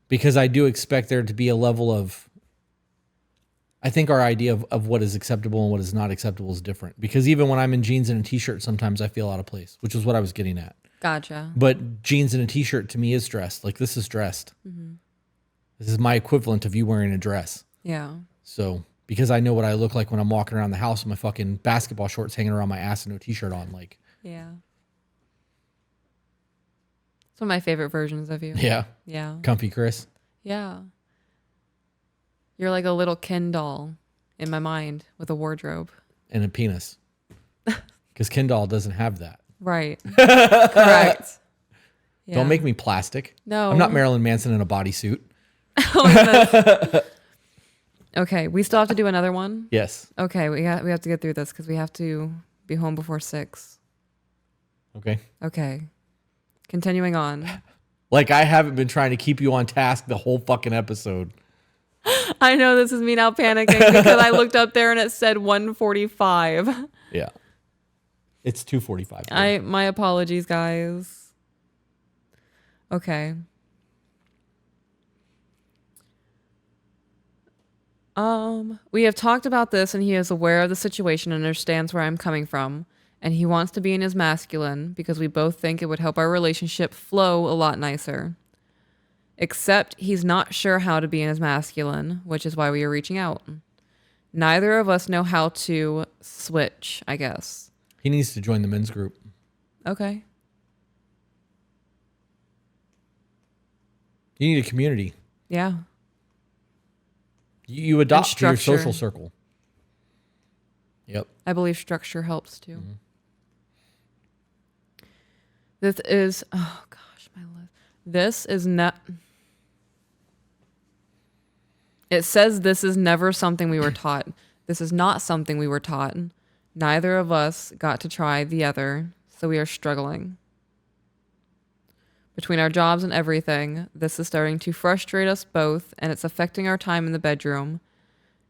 Because I do expect there to be a level of, I think our idea of what is acceptable and what is not acceptable is different. Because even when I'm in jeans and a t-shirt, sometimes I feel out of place, which is what I was getting at. Gotcha. But jeans and a t-shirt to me is dressed. Like this is dressed. Mm-hmm. This is my equivalent of you wearing a dress. Yeah. So because I know what I look like when I'm walking around the house with my fucking basketball shorts hanging around my ass and no t-shirt on. Like, yeah. It's one of my favorite versions of you. Yeah. Yeah. Comfy Chris. Yeah. You're like a little Ken doll in my mind with a wardrobe. And a penis. Because Ken doll doesn't have that. Right. Correct. Yeah. Don't make me plastic. No. I'm not Marilyn Manson in a bodysuit. Look at this. Okay, we still have to do another one. Yes. Okay, we have to get through this because we have to be home before 6. Okay. Okay, continuing on. Like I haven't been trying to keep you on task the whole fucking episode. I know this is me now panicking because I looked up there and it said 1:45. Yeah. It's 2:45. My apologies, guys. Okay. We have talked about this and he is aware of the situation and understands where I'm coming from. And he wants to be in his masculine because we both think it would help our relationship flow a lot nicer. Except he's not sure how to be in his masculine, which is why we are reaching out. Neither of us know how to switch, I guess. He needs to join the men's group. Okay. You need a community. Yeah. You adopt to your structure. social circle. Yep. I believe structure helps too. Mm-hmm. This is, oh gosh, my list. This is not, it says this is never something we were taught. This is not something we were taught. Neither of us got to try the other, so we are struggling. Between our jobs and everything, this is starting to frustrate us both, and it's affecting our time in the bedroom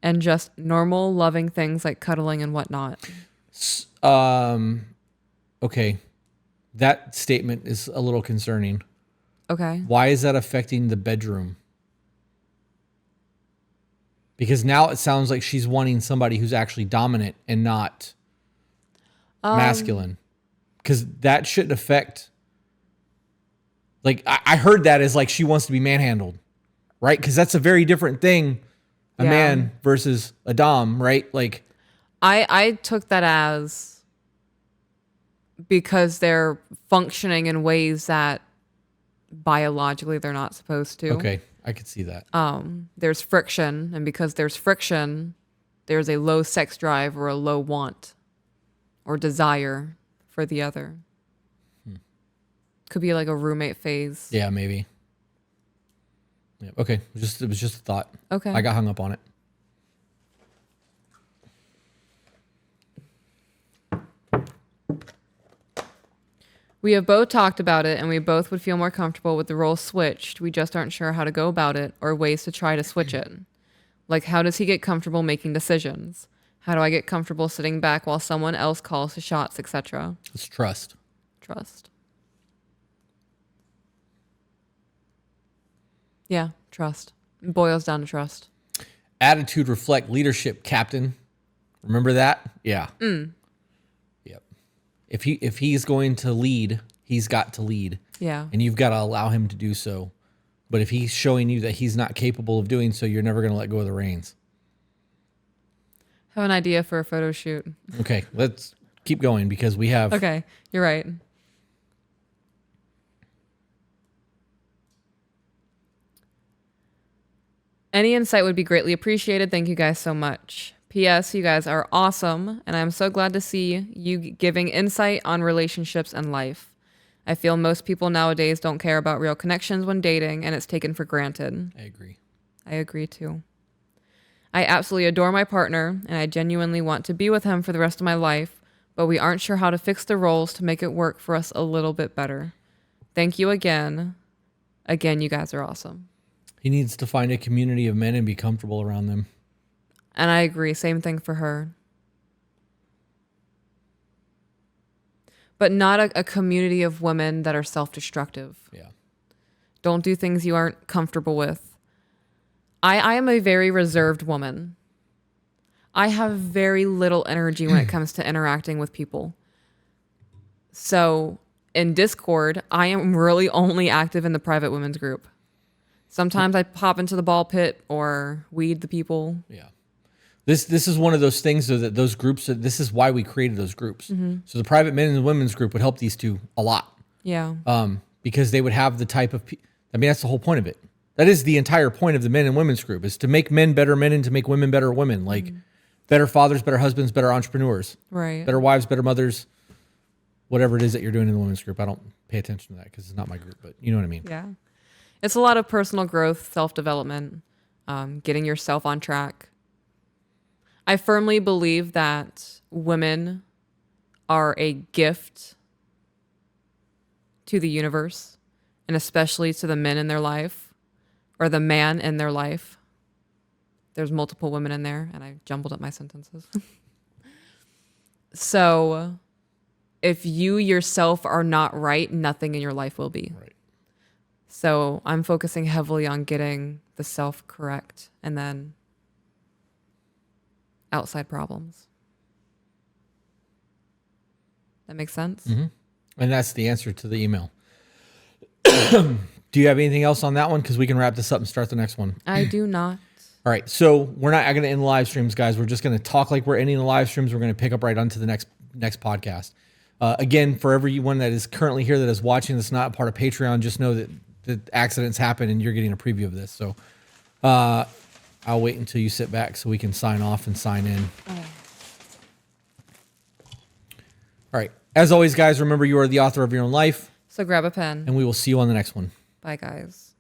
and just normal loving things like cuddling and whatnot. Okay. That statement is a little concerning. Okay. Why is that affecting the bedroom? Because now it sounds like she's wanting somebody who's actually dominant and not masculine. Because that shouldn't affect... Like, I heard that as like she wants to be manhandled, right? Because that's a very different thing, a man versus a dom, right? Like, I took that as because they're functioning in ways that biologically they're not supposed to. Okay, I could see that. There's friction, and because there's friction, there's a low sex drive or a low want or desire for the other. Could be like a roommate phase. Yeah, maybe. Yeah, okay, it was just a thought. Okay. I got hung up on it. We have both talked about it, and we both would feel more comfortable with the role switched. We just aren't sure how to go about it or ways to try to switch it. Like, how does he get comfortable making decisions? How do I get comfortable sitting back while someone else calls the shots, etc.? It's trust. Trust. Yeah, trust. It boils down to trust. Attitude reflect leadership, Captain. Remember that? Yeah. Yep. If he's going to lead, he's got to lead. Yeah. And you've got to allow him to do so. But if he's showing you that he's not capable of doing so, you're never going to let go of the reins. Have an idea for a photo shoot. Okay, let's keep going because we have... Okay, you're right. Any insight would be greatly appreciated. Thank you guys so much. P.S. You guys are awesome, and I'm so glad to see you giving insight on relationships and life. I feel most people nowadays don't care about real connections when dating, and it's taken for granted. I agree. I agree too. I absolutely adore my partner, and I genuinely want to be with him for the rest of my life, but we aren't sure how to fix the roles to make it work for us a little bit better. Thank you again. Again, you guys are awesome. He needs to find a community of men and be comfortable around them. And I agree. Same thing for her. But not a community of women that are self-destructive. Yeah. Don't do things you aren't comfortable with. I am a very reserved woman. I have very little energy when it comes to interacting with people. So in Discord, I am really only active in the private women's group. Sometimes I pop into the ball pit or weed the people. Yeah. This is one of those things though, that those groups, this is why we created those groups. Mm-hmm. So the private men and women's group would help these two a lot. Yeah. Because they would have the type of, I mean, that's the whole point of it. That is the entire point of the men and women's group, is to make men better men and to make women better women. Like better fathers, better husbands, better entrepreneurs. Right. Better wives, better mothers, whatever it is that you're doing in the women's group. I don't pay attention to that because it's not my group, but you know what I mean? Yeah. It's a lot of personal growth, self-development, getting yourself on track. I firmly believe that women are a gift to the universe, and especially to the men in their life, or the man in their life. There's multiple women in there, and I jumbled up my sentences. So if you yourself are not right, nothing in your life will be. Right. So I'm focusing heavily on getting the self correct, and then outside problems. That makes sense? And that's the answer to the email. Do you have anything else on that one? Because we can wrap this up and start the next one. I do not. All right. So we're not going to end the live streams, guys. We're just going to talk like we're ending the live streams. We're going to pick up right onto the next podcast. Again, for everyone that is currently here that is watching that's not a part of Patreon, just know that the accidents happen and you're getting a preview of this. So I'll wait until you sit back so we can sign off and sign in. All right. As always, guys, remember you are the author of your own life. So grab a pen. And we will see you on the next one. Bye, guys.